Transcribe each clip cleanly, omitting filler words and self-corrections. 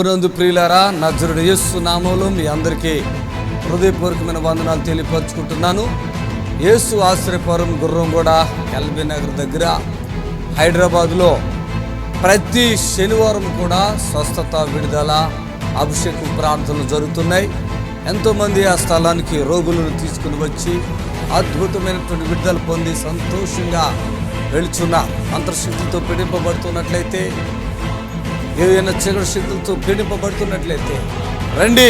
నందు ప్రియులారా, నజరుడు యేసు నామములో మీ అందరికీ హృదయపూర్వకమైన వందనాలు తెలియపరుచుకుంటున్నాను. యేసు ఆశ్రయపురం గుర్రంగూడ ఎల్బీ నగర్ దగ్గర హైదరాబాద్లో ప్రతి శనివారం కూడా స్వస్థత, విడుదల, అభిషేకం ప్రార్థనలు జరుగుతున్నాయి. ఎంతోమంది ఆ స్థలానికి రోగులను తీసుకుని వచ్చి అద్భుతమైనటువంటి విడుదల పొంది సంతోషంగా వెళుచున్న అంతర్శక్తితో పీడింపబడుతున్నట్లయితే, ఏదైనా చీకటి శక్తులతో పీడింపబడుతున్నట్లయితే రండి,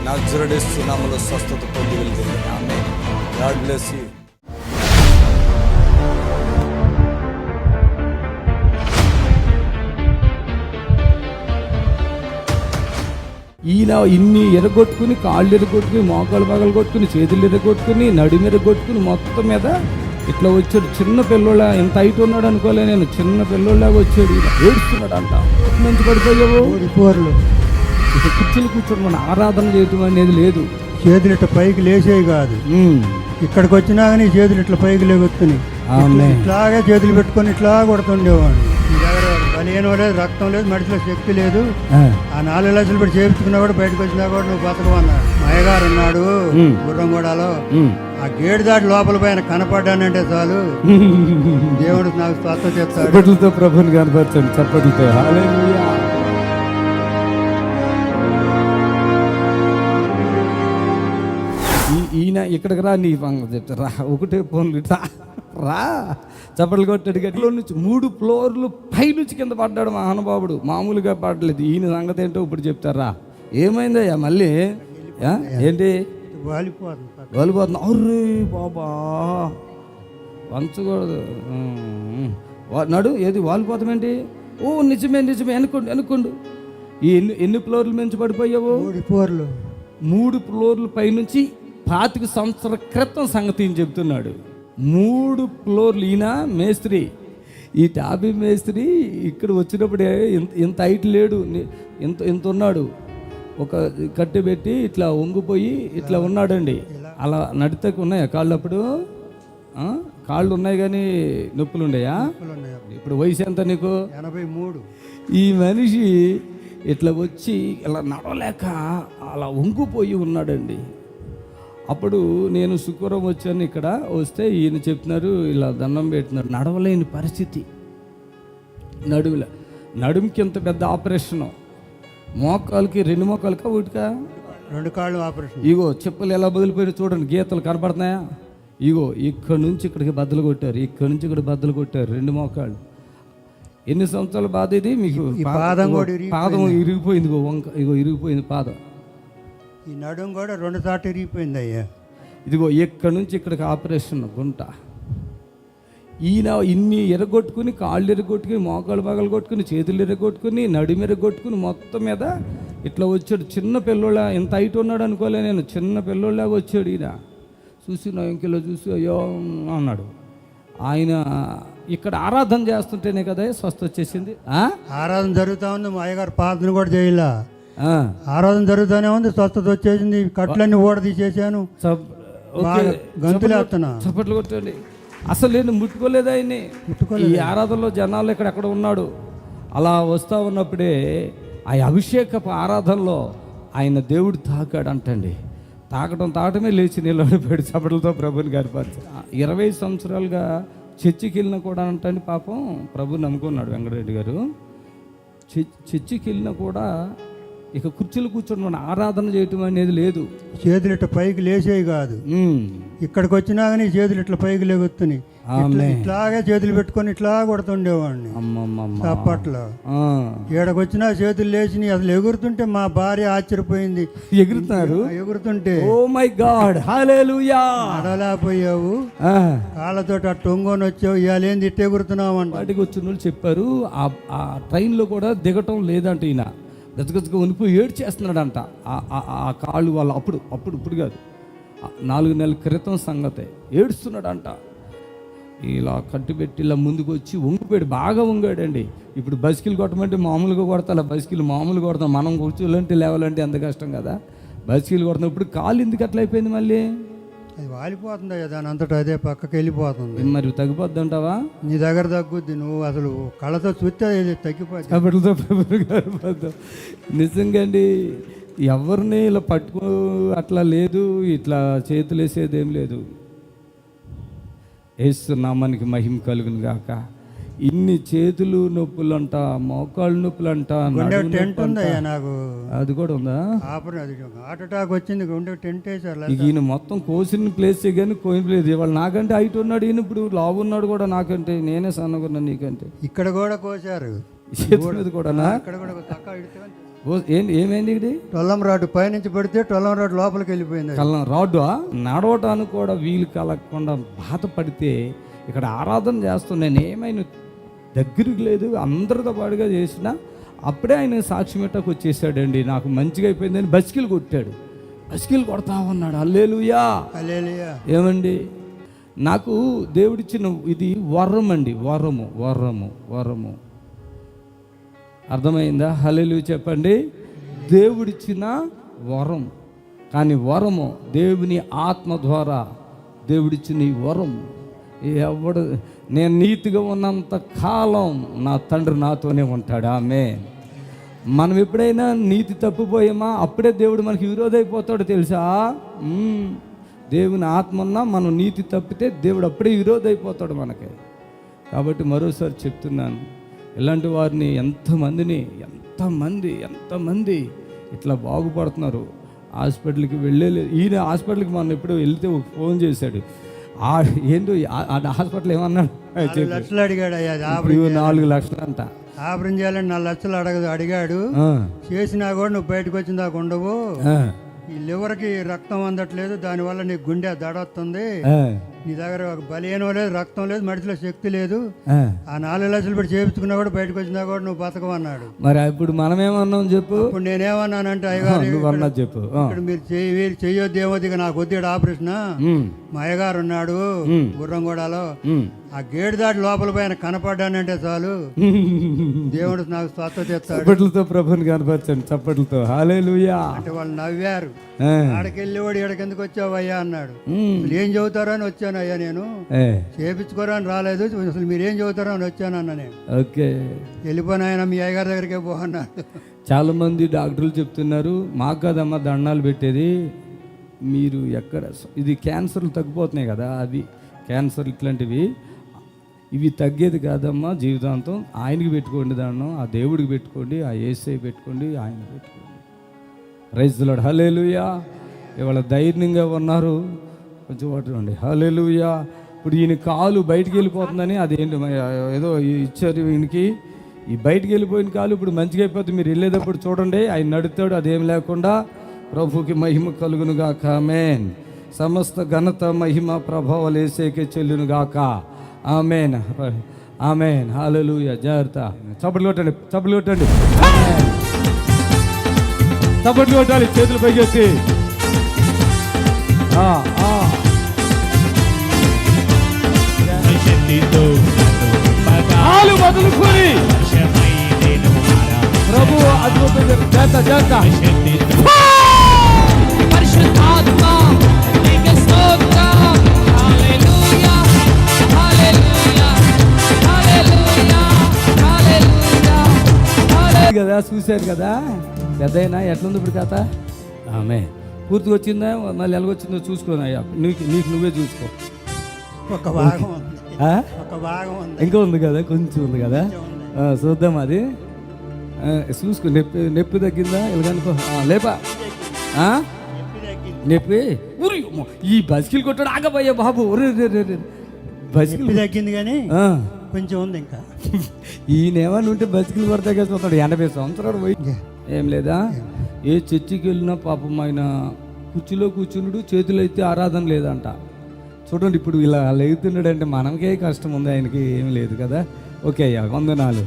నజరుడు యేసు నామములో స్వస్థత పొంది వెళ్తుంది. ఆమేన్. God bless you. ఈయన ఇన్ని ఎరగొట్టుకుని, కాళ్ళు ఎరగొట్టుకుని, మోకాలు పగలు కొట్టుకుని, చేతులు ఎరగొట్టుకుని, నడుము ఎరగొట్టుకుని మొత్తం మీద ఇట్లా వచ్చాడు. చిన్న పిల్లోళ్ళ ఎంత హైట్ ఉన్నాడు అనుకోలే నేను, చిన్న పిల్లోళ్ళగా వచ్చాడు. ఏడుస్తున్నాడు అంట. నుంచి పడిపోయావు ఇక కుర్చీలు కూర్చొని మన ఆరాధన చేయటం అనేది లేదు. చేతులు ఇట్లా పైకి లేచేవి కాదు. ఇక్కడికి వచ్చినా కానీ చేతులు ఇట్లా పైకి లేకొత్తున్నాయి. ఇట్లాగే చేతులు పెట్టుకొని ఇట్లా కొడుతుండేవాడు. బలియనో లేదు, రక్తం లేదు, మడిలో శక్తి లేదు. ఆ 4 లక్షలు పెట్టి చేయించుకున్నా కూడా బయటకు వచ్చినా కూడా నువ్వు బతకమన్నాడు. మయ్యగారు ఉన్నాడు గుర్రంగూడలో. ఆ గేటు దాటి లోపల పైన కనపడ్డానంటే చాలు, దేవుడు నాకు స్వస్థత చేస్తాడు. చప్పట్లతో ప్రభుని కనపరచండి, చప్పట్లతో. హల్లెలూయా. ఈయన ఇక్కడికి రా, నీ చెప్తా రా, ఒకటే ఫోన్లు రా, చప్పట్లు కొట్టాడు. గట్టిలో నుంచి 3 ఫ్లోర్లు పైనుంచి కింద పడ్డాడు మహానుభావుడు. మామూలుగా పడలేదు. ఈయన సంగతి ఏంటో ఇప్పుడు చెప్తారా. ఏమైందయ్యా మళ్ళీ? ఏంటి వాలిపోతుంది? అర్రే బాబా, వంచకూడదు. నడు ఏది వాలిపోతామేంటి? ఓ నిజమే అనుకోండు. ఈ ఎన్ని ఫ్లోర్లు మించి పడిపోయావు? 3 ఫ్లోర్లు పైనుంచి 25 సంవత్సరాల క్రితం సంగతి చెప్తున్నాడు. 3 ఫ్లోర్లు. ఈయన మేస్త్రి, ఈ టాబీ మేస్త్రి ఇక్కడ వచ్చినప్పుడే ఇంత హైట్ లేడు, ఇంత ఉన్నాడు. ఒక కట్టె పెట్టి ఇట్లా వంగిపోయి ఇట్లా ఉన్నాడండి. అలా నడితేకి ఉన్నాయా కాళ్ళు? అప్పుడు కాళ్ళు ఉన్నాయి కానీ నొప్పులు ఉన్నాయా? ఇప్పుడు వయసు ఎంత నీకు? 83. ఈ మనిషి ఇట్లా వచ్చి ఇలా నడవలేక అలా వంగిపోయి ఉన్నాడండి. అప్పుడు నేను శుక్రవారం వచ్చాను. ఇక్కడ వస్తే ఈయన చెప్తున్నారు, ఇలా దండం పెడుతున్నారు. నడవలేని పరిస్థితి, నడుముకి ఎంత పెద్ద ఆపరేషను. మోకాలకి 2 మోకాలకా ఒకటికా? 2 కాళ్ళు ఆపరేషన్. ఇగో చెప్పులు ఎలా బదిలిపోయి చూడండి, గీతలు కనపడుతున్నాయా? ఇగో ఇక్కడ నుంచి ఇక్కడికి బద్దలు కొట్టారు, ఇక్కడ నుంచి ఇక్కడ బద్దలు కొట్టారు 2 మోకాళ్ళు. ఎన్ని సంవత్సరాల బాధ ఇది మీకు? పాదం ఇరిగిపోయింది. ఇగో ఇరిగిపోయింది పాదం. ఈ నడుము కూడా 2 సార్లు ఇరిగిపోయింది అయ్యా. ఇదిగో ఇక్కడ నుంచి ఇక్కడికి ఆపరేషన్ గుంట. ఈయన ఇన్ని ఎరగొట్టుకుని, కాళ్ళు ఎరగొట్టుకుని, మోకాలు పగలు కొట్టుకుని, చేతులు ఎరగొట్టుకుని, నడుము ఎరగొట్టుకుని మొత్తం మీద ఇట్లా వచ్చాడు. చిన్న పిల్లోళ్ళ ఎంత హైట్ ఉన్నాడు అనుకోలే నేను, చిన్న పిల్లోళ్ళగా వచ్చాడు. ఈయన చూసి నా ఇంకెలో చూసి అయ్యో అన్నాడు. ఆయన ఇక్కడ ఆరాధన చేస్తుంటేనే కదా స్వస్థ వచ్చేసింది. ఆరాధన జరుగుతూ ఉంది, మా అయ్యగారు ప్రార్థన కూడా చేయలే. ఆరాధన జరుగుతూనే ఉంది, స్వస్థత వచ్చేసింది. కట్లన్నీ ఓడ తీసేసాను, గంతులు వేస్తున్నా. చప్పట్లు కొట్టండి. అసలు నేను ముట్టుకోలేదు ఆయన్ని. ఈ ఆరాధనలో జనాలు ఎక్కడ ఉన్నాడు. అలా వస్తూ ఉన్నప్పుడే ఆ అభిషేకపు ఆరాధనలో ఆయన దేవుడు తాకాడంటండి. తాకటమే లేచి నిలబడిపోయాడు. చప్పట్లతో ప్రభుని గర్పరిచి 20 సంవత్సరాలుగా చర్చికి వెళ్ళినా కూడా అంటండి పాపం ప్రభుని నమ్ముకున్నాడు వెంకటరెడ్డి గారు. చర్చికి వెళ్ళినా కూడా ఇక కుర్చీలు కూర్చొని మన ఆరాధన చేయటం అనేది లేదు. చేతులు ఇట్లా పైకి లేచేవి కాదు. ఇక్కడికి వచ్చినా కానీ చేతులు ఇట్లా పైకి లేకొత్తున్నాయి. ఇట్లాగే చేతులు పెట్టుకొని ఇట్లా కొడుతుండేవాడిని అప్పట్లో. ఈడకి వచ్చినా చేతులు లేచి అసలు ఎగురుతుంటే మా భార్య ఆశ్చర్యపోయింది. ఎగురుతుంటే ఓ మై గాడ్, హల్లెలూయా. అడలేకపోయావు, కాళ్ళతో టొంగోని వచ్చావు, ఇవాళ ఏంది ఇట్ట ఎగురుతున్నావు అని వాటికి వచ్చిన వాళ్ళు చెప్పారు. ఆ ట్రైన్లో కూడా దిగటం లేదంట. ఈయన గజగజగా ఉనిపోయి ఏడ్చేస్తున్నాడంట. ఆ కాళ్ళు వాళ్ళు ఇప్పుడు కాదు, 4 నెలల క్రితం సంగతే. ఏడుస్తున్నాడంట. ఇలా కట్టుబెట్టి ఇలా ముందుకు వచ్చి వంగిపోయాడు, బాగా వంగాడండి. ఇప్పుడు బైసికిల్ కొట్టమంటే మామూలుగా కొడతా, బైసికిల్ మామూలుగా కొడతాం. మనం కూర్చోలంటే లేవాలంటే ఎంత కష్టం కదా. బైసికిల్ కొడతాం. ఇప్పుడు కాలు ఎందుకు అట్లా అయిపోయింది మళ్ళీ? అది వాలిపోతుంది అయ్యా, దాని అంతటా అదే పక్కకి వెళ్ళిపోతుంది. మరి తగ్గిపోద్ది అంటావా? నీ దగ్గర తగ్గుద్ది, నువ్వు అసలు కళ్ళతో చూస్తే అది తగ్గిపోద్ది. కాబట్టి నిజంగా అండి, ఎవరిని ఇలా పట్టుకో అట్లా లేదు, ఇట్లా చేతులు వేసేది ఏం లేదు. యేసు నామానికి మహిమ కలుగును గాక. ఇన్ని చేతులు నొప్పులు అంట, మోకాళ్ళు నొప్పులు అంట, టెంట్ ఉందయ్యా నాకు. అది కూడా ఉందా? అది హార్ట్ అటాక్ వచ్చింది, గుండె టెంట్ వేసారు. ఈయన మొత్తం కోసిన ప్లేస్ కానీ కోయిన ప్లేస్. ఇవాళ నాకంటే హైట్ ఉన్నాడు ఈయన, ఇప్పుడు లావు ఉన్నాడు కూడా నాకంటే. నేనే సన్నగున్నా నీకంటే. ఇక్కడ కూడా కోసారు, కూడా ఇక్కడ కూడా తక్కువ ఇడితే ఏమైంది? ఇది టొల్లం రాడ్ పైనుంచి పడితే టొల్లం రాడ్ లోపలికి వెళ్ళిపోయింది. కళ్ళం రాడ్ నడవటానికి కూడా వీలు కలగకుండా బాధపడితే ఇక్కడ ఆరాధన చేస్తున్నాను, ఏమైనా దగ్గరికి లేదు, అందరితో పాటుగా చేసిన అప్పుడే ఆయన సాక్ష్యమేటకు వచ్చేసాడండి. నాకు మంచిగా అయిపోయిందని బస్కిలు కొట్టాడు, బస్కిలు కొడతా ఉన్నాడు. హల్లెలూయా హల్లెలూయా. ఏమండి, నాకు దేవుడిచ్చిన ఇది వరం అండి, వరము వరము వరము. అర్థమైందా? హల్లెలూయా చెప్పండి. దేవుడిచ్చిన వరం, కానీ వరము దేవుని ఆత్మ ద్వారా దేవుడిచ్చిన ఈ వరం. ఎవడు నేను నీతిగా ఉన్నంత కాలం నా తండ్రి నాతోనే ఉంటాడు. ఆమేన్. మనం ఎప్పుడైనా నీతి తప్పిపోయామా అప్పుడే దేవుడు మనకి విరోధైపోతాడు తెలుసా? దేవుని ఆత్మ ఉన్నా మనం నీతి తప్పితే దేవుడు అప్పుడే విరోధైపోతాడు మనకి. కాబట్టి మరోసారి చెప్తున్నాను, ఇలాంటి వారిని ఎంతమంది ఇట్లా బాగుపడుతున్నారు. హాస్పిటల్కి వెళ్ళలేదు. ఈయన హాస్పిటల్కి మనం ఎప్పుడు వెళ్తే ఫోన్ చేశాడు. ఏంటో హాస్పిటల్ ఏమన్నాడు? 4 లక్షలు అడిగాడు. 4 లక్షలు అంట. ఆపరేషన్ చేయాలని 4 లక్షలు అడిగాడు. చేసినా కూడా నువ్వు బయటకు వచ్చిన దాకా ఉండవు. ఈ లివర్కి రక్తం అందట్లేదు, దానివల్ల నీకు గుండె దడొస్తుంది, నీ దగ్గర ఒక బలియనం లేదు, రక్తం లేదు, మడిచిలో శక్తి లేదు. ఆ 4 లక్షలు పెట్టి చేయించుకున్నా కూడా బయటకు వచ్చినా కూడా నువ్వు బతకమన్నాడు. మరి ఇప్పుడు మనమేమన్నాం చెప్పు? ఇప్పుడు నేనేమన్నానంటే, అయ్యగారు చెప్పు, ఇక్కడ మీరు చెయ్యొద్దేమో, ఇక నాకు వద్దు ఆపరేషన్. మా అయ్యగారు ఉన్నాడు గుర్రంగూడలో, ఆ గేటు దాటి లోపల పైన కనపడ్డానంటే చాలు దేవుడు నాకు స్వస్థత తెస్తాడు. చప్పట్లతో ప్రభుని కనపరచండి, చప్పట్లతో. హల్లెలూయా. అంటే వాళ్ళు నవ్వారు. ఆడకెళ్ళి వాడు ఇక్కడికి ఎందుకు వచ్చావయ్యా అన్నాడు. ఏం చదువుతారో అని వచ్చాను అయ్యా, నేను చేపించుకోరా అని రాలేదు, అసలు మీరు ఏం చదువుతారో అని వచ్చాను అన్న నేను. ఓకే, వెళ్ళిపోయిన ఆయన మీ అయ్యగారి దగ్గరికే పోన్నాడు. చాలా మంది డాక్టర్లు చెప్తున్నారు, మాకు కదమ్మా దండాలు పెట్టేది, మీరు ఎక్కడ ఇది క్యాన్సర్లు తగ్గిపోతున్నాయి కదా, అవి క్యాన్సర్ ఇట్లాంటివి, ఇవి తగ్గేది కాదమ్మా జీవితాంతం. ఆయనకి పెట్టుకోండి దండం, ఆ దేవుడికి పెట్టుకోండి, ఆ యేసయ్య పెట్టుకోండి, ఆయన పెట్టుకోండి. Praise the lord. హల్లెలూయా. ఇవాళ ధైర్యంగా ఉన్నారు, కొంచెం పట్టుకోండి. హల్లెలూయా. ఇప్పుడు ఈయన కాలు బయటికి వెళ్ళిపోతుందని అదేంటి ఏదో ఇచ్చారు ఈయనకి, ఈ బయటికి వెళ్ళిపోయిన కాలు ఇప్పుడు మంచిగా అయిపోతుంది. మీరు వెళ్ళేటప్పుడు చూడండి, ఆయన నడుతాడు, అదేం లేకుండా. ప్రభుకి మహిమ కలుగును గాక. ఆమేన్. సమస్త ఘనత మహిమ ప్రభావాలు యేసయ్యకే చెల్లును గాక. ఆమేన్ ఆమేన్. హల్లెలూయా. జాగ్రత్త. చప్పట్లు కొట్టండి, చప్పట్లు కొట్టండి, చప్పట్లు కొట్టాలి, చేతులు పైకెత్తి. వదులుకొని ప్రభు అద్భుతంగా చేత చేత పరిశుద్ధాత్మ నీకే స్తోత్రం. హల్లెలూయా హల్లెలూయా హల్లెలూయా హల్లెలూయా. కదా చూశారు కదా పెద్దయినా ఎట్లుంది ఇప్పుడు కథ? ఆమె పూర్తిగా వచ్చిందా, మళ్ళీ ఎలాగొచ్చిందో చూసుకోనయ్యా, నీకు నువ్వే చూసుకో. ఒక భాగం ఇంకా ఉంది కదా, కొంచెం ఉంది కదా, చూద్దాం అది. చూసుకో. నొప్పి తగ్గిందా? ఎలాగనుకో లేపా. నొప్పి ఊరి ఈ బస్కిల్ కొట్టాడు. ఆగబోయే బాబు, బస్కిల్ తగ్గింది కానీ కొంచెం ఉంది ఇంకా. ఈయనేమని ఉంటే బస్కిల్ కొడతా చూస్తాడు. 80 సంవత్సరాలు పోయి ఏం లేదా? ఏ చర్చికి వెళ్ళినా పాపం ఆయన కుర్చీలో కూర్చున్నాడు, చేతులు అయితే ఆరాధన లేదంట. చూడండి ఇప్పుడు ఇలా లేగుతున్నాడు అంటే మనకే కష్టం ఉంది, ఆయనకి ఏం లేదు కదా. ఓకే అయ్యా, వందనాలు.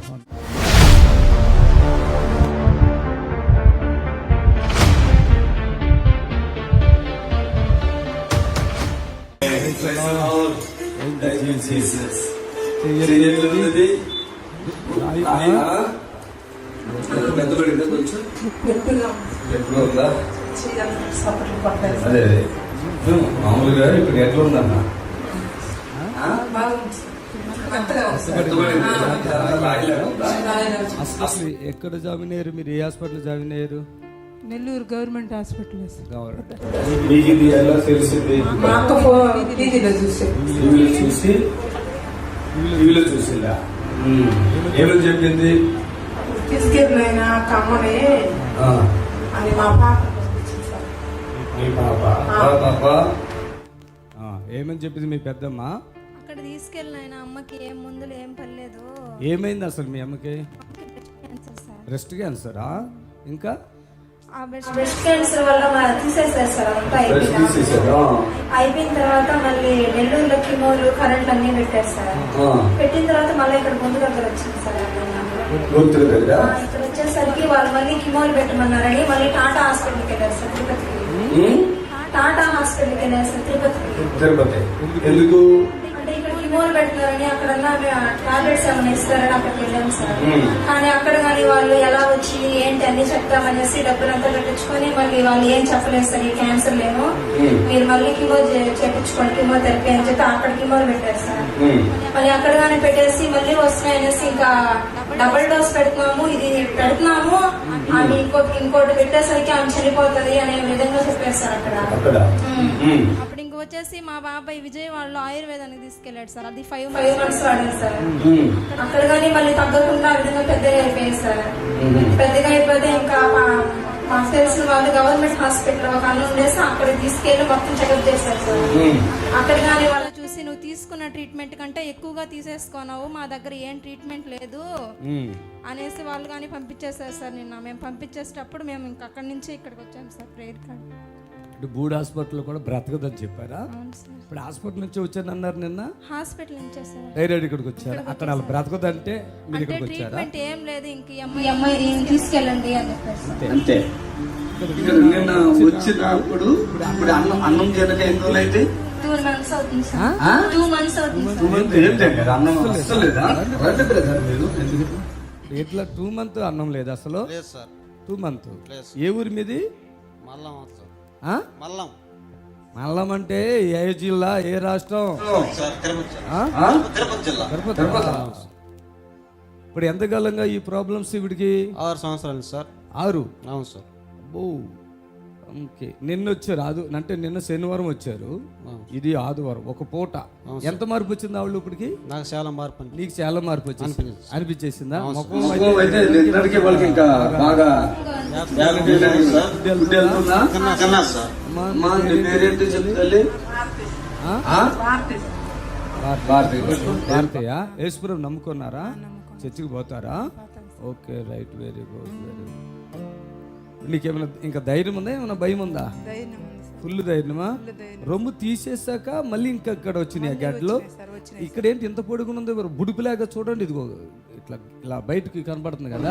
మామూలుగా ఇప్పుడు ఎట్లా ఉందన్న? అసలు ఎక్కడ జాయిన్ అయ్యారు మీరు? ఏ హాస్పిటల్ జాయిన్ అయ్యారు? నెల్లూరు గవర్నమెంట్ హాస్పిటల్ మీకు ఇది ఎలా తెలిసింది? టీవీలో చూసిందా? ఏమని చెప్పింది? తీసుకెళ్ళిన కమ్మని అని మా పాప మీ పాప ఏమని చెప్పింది మీ పెద్దమ్మ? అక్కడ తీసుకెళ్ళిన ఆయన అమ్మకి ఏం మందులు ఏం పర్లేదు. ఏమైంది అసలు మీ అమ్మకి? Cancer sir. బ్రెస్ట్ క్యాన్సరా? ఇంకా ఆ బ్రెస్ట్ క్యాన్సర్ వల్ల తీసేసారు సార్. అంతా అయిపోయిన తర్వాత మళ్ళీ నెల్లూరులో కిమోలు కరెంట్ అన్ని పెట్టారు సార్. పెట్టిన తర్వాత మళ్ళీ ఇక్కడ ముందు దగ్గర వచ్చింది సార్. ఇక్కడ వచ్చేసరికి వాళ్ళు మళ్ళీ కిమోలు పెట్టమన్నారని మళ్ళీ టాటా హాస్పిటల్కి వెళ్ళారు సార్, తిరుపతికి. టాటా హాస్పిటల్కి వెళ్ళారు సార్, తిరుపతి. ఎందుకు? అంటే ఇక్కడ కిమోలు పెట్టినారని అక్కడ టాబ్లెట్స్ ఏమైనా ఇస్తారని అక్కడికి వెళ్ళాము సార్. కానీ అక్కడ కానీ వాళ్ళు ఎలా వచ్చి ఏంటి అన్ని చెప్తామనేసి డబ్బులంతా పెట్టించుకొని మళ్ళీ వాళ్ళు ఏం చెప్పలేదు సార్, ఈ క్యాన్సర్ లేను, మీరు మళ్ళీ కిమో చేపించుకోండి, కిమోథెరపీ అని చెప్పి అక్కడ కిమోలు పెట్టారు సార్. మళ్ళీ అక్కడ కానీ పెట్టేసి మళ్ళీ వస్తున్నాయి అనేసి ఇంకా డబుల్ డోస్ పెడుతున్నాము, ఇది పెడుతున్నాము, ఆమె ఇంకోటి పెట్టేసరికి ఆమె చనిపోతుంది అనే విధంగా చెప్పారు సార్ అక్కడ. అప్పుడు ఇంక వచ్చేసి మా బాబాయ్ విజయవాడలో ఆయుర్వేదానికి తీసుకెళ్లాడు సార్. అది 5 months వాడారు సార్. అక్కడ కానీ మళ్ళీ తగ్గకుండా ఆ విధంగా పెద్దగా అయిపోయింది సార్. పెద్దగా అయిపోతే ఇంకా మాకు తెలిసిన వాళ్ళు గవర్నమెంట్ హాస్పిటల్ ఒక అన్న ఉండేసి అక్కడ తీసుకెళ్లి మొత్తం చెకప్ చేశారు సార్. అక్కడ కానీ వాళ్ళు చూసి నువ్వు తీసుకున్న ట్రీట్మెంట్ కంటే ఎక్కువగా తీసేసుకున్నావు, మా దగ్గర ఏం ట్రీట్మెంట్ లేదు అనేసి వాళ్ళు కానీ పంపించేశారు సార్. నిన్న మేము పంపించేటప్పుడు మేము ఇంకా అక్కడి నుంచి ఇక్కడికి వచ్చాము సార్. ప్రేయర్ కార్డ్ ఇప్పుడు బూడ్ హాస్పిటల్ కూడా బ్రతకదని చెప్పారా? ఇప్పుడు హాస్పిటల్ నుంచి వచ్చాను అన్నారు నిన్న. హాస్పిటల్ నుంచి సార్ డైరెక్ట్ ఇక్కడికి వచ్చారు. అక్కడ వాళ్ళు బ్రతకదంటే మీరు ఇక్కడికి వచ్చారా? ట్రీట్మెంట్ ఏం లేదు, ఇంక ఈ అమ్మాయి తీసుకెళ్ళండి అని చెప్పారు సార్. అంతే. ఇక్కడ నిన్న వచ్చినప్పుడు ఇప్పుడు అన్నం తినక ఎన్ని రోజులు అయితే? 2 months అవుతుంది సార్. 2 months అవుతుంది సార్. అన్నం వస్తలేదా? మీరు ఎట్లా 2 months అన్నం లేదు అసలు? 2 months. ఏ ఊరి మీది? మల్లం అంటే ఏ జిల్లా, ఏ రాష్ట్రం? తిరుపతి. ఇప్పుడు ఎంతకాలంగా ఈ ప్రాబ్లమ్స్ ఇవిడికి? 6 సంవత్సరాలు సార్. 6? అవును సార్. ఓకే. నిన్న వచ్చారు అంటే నిన్న శనివారం వచ్చారు, ఇది ఆదివారం, ఒక పూట. ఎంత మార్పు వచ్చింది ఆవిడ ఇప్పటికి? నాకు చాలా మార్పు. నీకు చాలా మార్పు వచ్చింది అనిపించేసిందా? భారతయ్య యేసుపురం నమ్ముకున్నారా? చర్చికి పోతారా? Okay, right, very good, very good. నీకేమైనా ఇంకా ధైర్యం ఉందా, ఏమైనా భయం ఉందా? ఫుల్ ధైర్యమా? రొమ్ము తీసేసాక మళ్ళీ ఇంకా ఇక్కడ వచ్చినాయి గడ్డలు. ఇక్కడ ఏంటి ఇంత పొడుగునుంది, బుడిపిలాగా చూడండి, ఇదిగో ఇట్లా ఇలా బయటకి కనపడుతుంది కదా.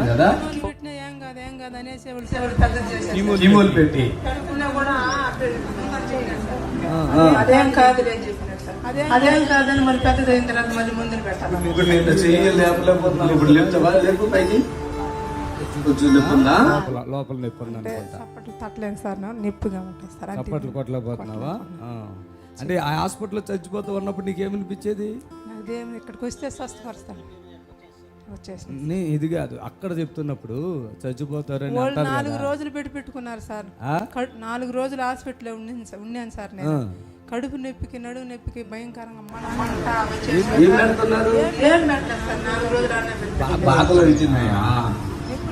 అదేం కాదని మళ్ళీ పెద్దదైన తర్వాత మళ్ళీ ముందు పెట్టాలి. లోపల నొప్పి ఉంది అనుకుంటా. తట్టలేదు సార్, నొప్పిగా ఉంటుంది సార్. చప్పట్లు కొట్టలేకపోతున్నావా? అంటే ఆ హాస్పిటల్లో చచ్చిపోతూ ఉన్నప్పుడు నీకేమనిపించేది? అదేమి ఇక్కడికి వస్తే స్వస్థపరుస్తాను వచ్చేసి. ఇది కాదు, అక్కడ చెప్తున్నప్పుడు చచ్చిపోతారని 4 రోజులు పెట్టుకున్నారు సార్. 4 రోజులు హాస్పిటల్లో ఉన్నాను సార్ నేను. కడుపు నొప్పికి, నడుము నొప్పికి భయంకరంగా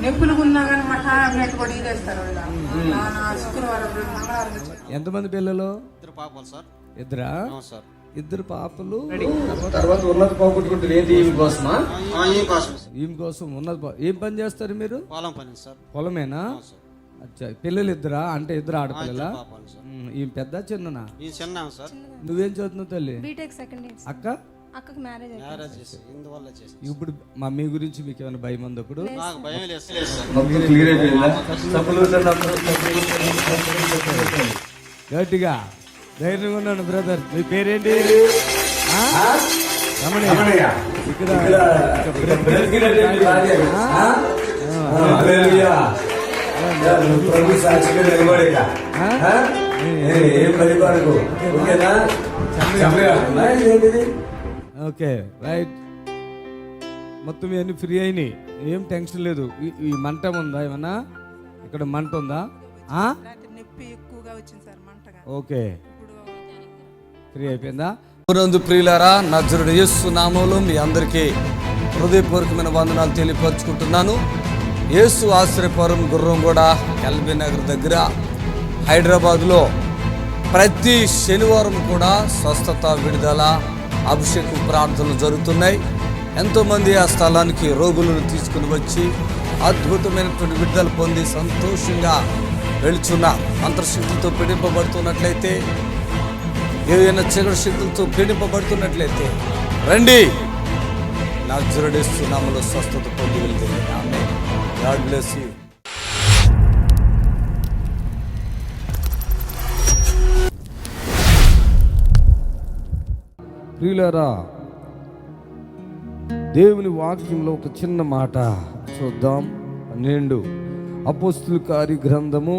నొప్పులు ఉన్నా కానీ మా టాబ్లెట్ కూడా ఇదేస్తారు. ఎంతమంది పిల్లలు? 2 పాపలు సార్. 2? సార్. 2 పాపలు. తర్వాత ఉన్నది పోగొట్టుకుంటారు. ఏంటి ఈమె కోసమా? ఈమె కోసం ఉన్నది. ఏం పని చేస్తారు మీరు? పొలం పని సార్. పొలమేనా? అచ్చా. పిల్లలు 2? అంటే 2 ఆడపిల్లలా? ఈమె పెద్ద చిన్ననా? చిన్న సార్. నువ్వేం చదువుతున్నావు తల్లి? BTech second year. అక్కకి మ్యారేజ్ చేసి ఇందువల్ల చేసి. ఇప్పుడు మమ్మీ గురించి మీకు ఏమైనా భయం ఉంది? ఇప్పుడు నాకు భయం లేదు సార్. గట్టిగా ధైర్యంగా ఉన్నాను బ్రదర్. మీ పేరేంటి? ఏం భయపడకు, ఓకేనా? చల్లగా ఏంటిది? Okay right. మొత్తం ఇవన్నీ ఫ్రీ అయినాయి, ఏం టెన్షన్ లేదు. ఈ మంట ఉందా ఏమన్నా? ఇక్కడ మంట ఉందా? రాత్రి నొప్పి ఎక్కువగా వచ్చింది సార్, మంటగా. ఓకే, ఇప్పుడు ఫ్రీ అయిపోయిందా? నందు ప్రియులారా, నజరుడు యేసు నామములో మీ అందరికీ హృదయపూర్వకమైన వందనాలు తెలియపరుచుకుంటున్నాను. యేసు ఆశ్రయపురం గుర్రంగూడ ఎల్బీ నగర్ దగ్గర హైదరాబాద్లో ప్రతి శనివారం కూడా స్వస్థత, విడుదల, అభిషేకం ప్రార్థనలు జరుగుతున్నాయి. ఎంతోమంది ఆ స్థలానికి రోగులను తీసుకుని వచ్చి అద్భుతమైనటువంటి విడుదల పొంది సంతోషంగా వెళుచున్న అంతర్శక్తులతో పీడింపబడుతున్నట్లయితే, ఏదైనా చీకటి శక్తులతో పీడింపబడుతున్నట్లయితే రండి, నజరుడు యేసు నామములో స్వస్థత పొంది వెళ్తుంది. ఆమేన్. God bless you. ప్రియులారా, దేవుని వాక్యంలో ఒక చిన్న మాట చూద్దాం. 12 అపోస్తుల కార్య గ్రంథము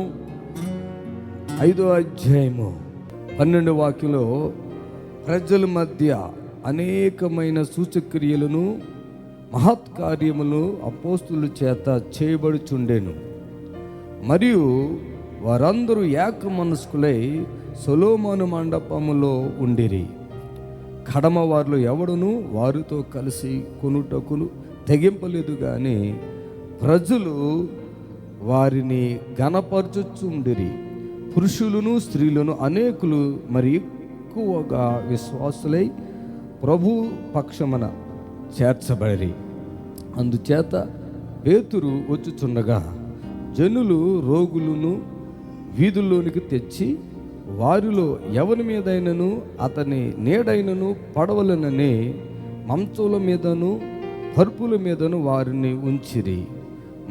5వ అధ్యాయము 12వ వాక్యంలో ప్రజల మధ్య అనేకమైన సూచక్రియలను, మహత్కార్యములు అపోస్తుల చేత చేయబడుచుండెను. మరియు వారందరూ ఏక మనస్కులై సొలొమోను మండపములో ఉండిరి. కడమ వారిలో ఎవడును వారితో కలిసి కొనుటకును తెగింపలేదు, కానీ ప్రజలు వారిని గణపరచుచుండిరి. పురుషులను స్త్రీలను అనేకులు మరి ఎక్కువగా విశ్వాసులై ప్రభు పక్షమున చేర్చబడిరి. అందుచేత పేతురు వచ్చుచుండగా జనులు రోగులను వీధుల్లోనికి తెచ్చి వారిలో ఎవరి మీదైనను అతని నీడైనను పడవలనని మంచుల మీదను పరుపుల మీదను వారిని ఉంచిరి.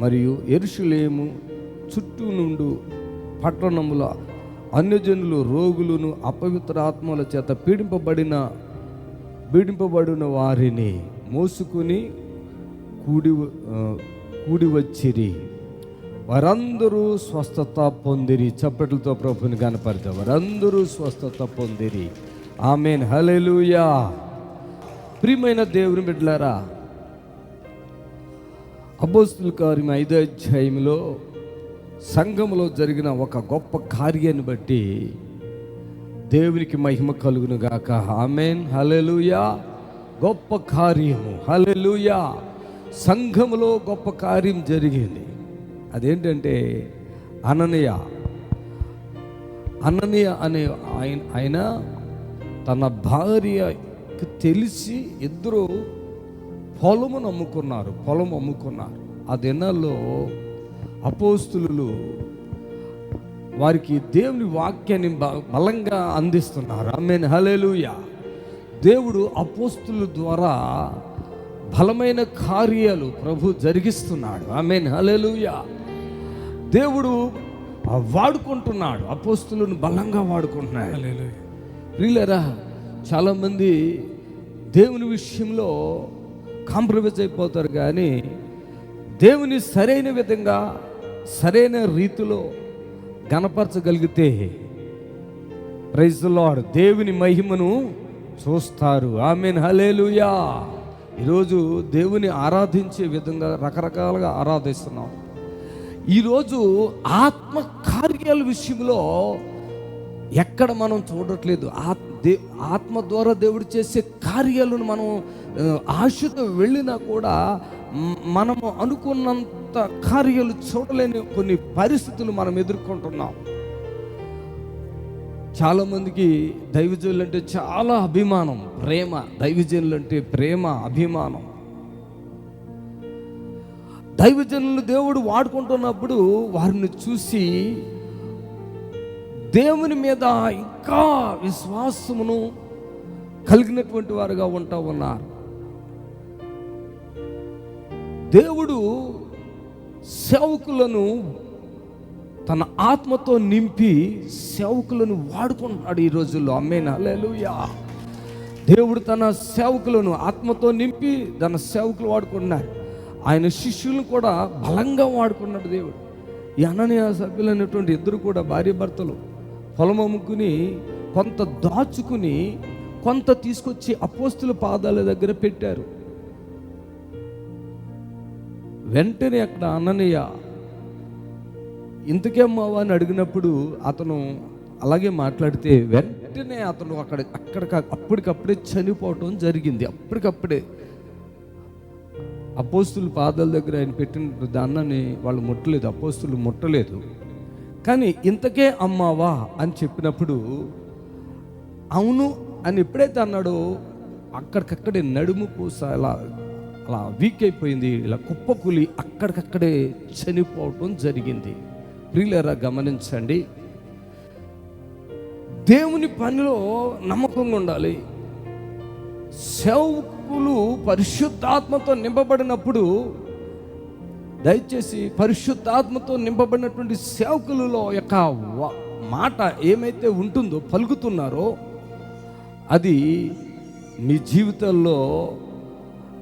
మరియు యెరూషలేము చుట్టూ నుండి పట్టణముల అన్యజనులు రోగులను అపవిత్ర ఆత్మల చేత పీడింపబడిన వారిని మోసుకుని కూడి వచ్చిరి. వారందరూ స్వస్థత పొందిరి. చప్పట్లతో ప్రభుని కనపడతారు. వారందరూ స్వస్థత పొందిరి. ఆమేన్. హల్లెలూయా. ప్రియమైన దేవుని బిడ్డలారా, అపోస్తుల కార్యం 5వ అధ్యాయంలో సంఘములో జరిగిన ఒక గొప్ప కార్యాన్ని బట్టి దేవునికి మహిమ కలుగును గాక. ఆమేన్. హల్లెలూయా. గొప్ప కార్యము. హల్లెలూయా. సంఘములో గొప్ప కార్యం జరిగింది. అదేంటంటే అననీయ అనే ఆయన తన భార్యకు తెలిసి ఇద్దరు పొలం అమ్ముకున్నారు. ఆ దినాల్లో అపోస్తులు వారికి దేవుని వాక్యాన్ని బలంగా అందిస్తున్నారు. ఆమేన్. హల్లెలూయా. దేవుడు అపోస్తుల ద్వారా బలమైన కార్యాలు ప్రభు జరిగిస్తున్నాడు. ఆమేన్. హల్లెలూయా. దేవుడు వాడుకుంటున్నాడు, అపోస్తులను బలంగా వాడుకుంటున్నాడు. ప్రియులారా, చాలామంది దేవుని విషయంలో కాంప్రమైజ్ అయిపోతారు, కానీ దేవుని సరైన విధంగా సరైన రీతిలో గణపరచగలిగితే ప్రైజ్ ది లార్డ్, దేవుని మహిమను చూస్తారు. ఆమేన్. హల్లెలూయా. ఈరోజు దేవుని ఆరాధించే విధంగా రకరకాలుగా ఆరాధిస్తున్నాం. ఈరోజు ఆత్మ కార్యాల విషయంలో ఎక్కడ మనం చూడట్లేదు. ఆత్మ ద్వారా దేవుడు చేసే కార్యాలను మనం ఆశతో వెళ్ళినా కూడా మనము అనుకున్నంత కార్యాలు చూడలేని కొన్ని పరిస్థితులు మనం ఎదుర్కొంటున్నాం. చాలామందికి దైవజనులు అంటే చాలా అభిమానం, ప్రేమ. దైవజనులు అంటే ప్రేమ, అభిమానం. దైవజనులు దేవుడు వాడుకుంటున్నప్పుడు వారిని చూసి దేవుని మీద ఇంకా విశ్వాసమును కలిగినటువంటి వారుగా ఉంటా ఉన్నారు. దేవుడు సేవకులను తన ఆత్మతో నింపి సేవకులను వాడుకుంటున్నాడు ఈ రోజుల్లో. ఆమేన్. హల్లెలూయా. దేవుడు తన సేవకులను ఆత్మతో నింపి తన సేవకులు వాడుకుంటున్నారు. ఆయన శిష్యులను కూడా బలంగా వాడుకున్నాడు దేవుడు. ఈ అననీయ సభ్యులైనటువంటి ఇద్దరు కూడా భార్య భర్తలు పొలం అమ్ముకుని కొంత దాచుకుని కొంత తీసుకొచ్చి అపోస్తుల పాదాల దగ్గర పెట్టారు. వెంటనే అక్కడ అననీయ ఇంతకే అమ్మావా అని అడిగినప్పుడు అతను అలాగే మాట్లాడితే వెంటనే అతను అప్పటికప్పుడే చనిపోవటం జరిగింది. అప్పటికప్పుడే అపోస్తుల పాదాల దగ్గర ఆయన పెట్టిన దాన్ని వాళ్ళు ముట్టలేదు, అపోస్తులు ముట్టలేదు. కానీ ఇంతకే అమ్మావా అని చెప్పినప్పుడు అవును అని ఎప్పుడైతే అన్నాడో అక్కడికక్కడే నడుము పూస అలా వీక్ అయిపోయింది, ఇలా కుప్పకూలి అక్కడికక్కడే చనిపోవటం జరిగింది. ప్రియులారా గమనించండి, దేవుని పనిలో నమ్మకంగా ఉండాలి. సేవకులు పరిశుద్ధాత్మతో నింపబడినప్పుడు, దయచేసి పరిశుద్ధాత్మతో నింపబడినటువంటి సేవకులలో యొక్క మాట ఏమైతే ఉంటుందో, పలుకుతున్నారో, అది మీ జీవితంలో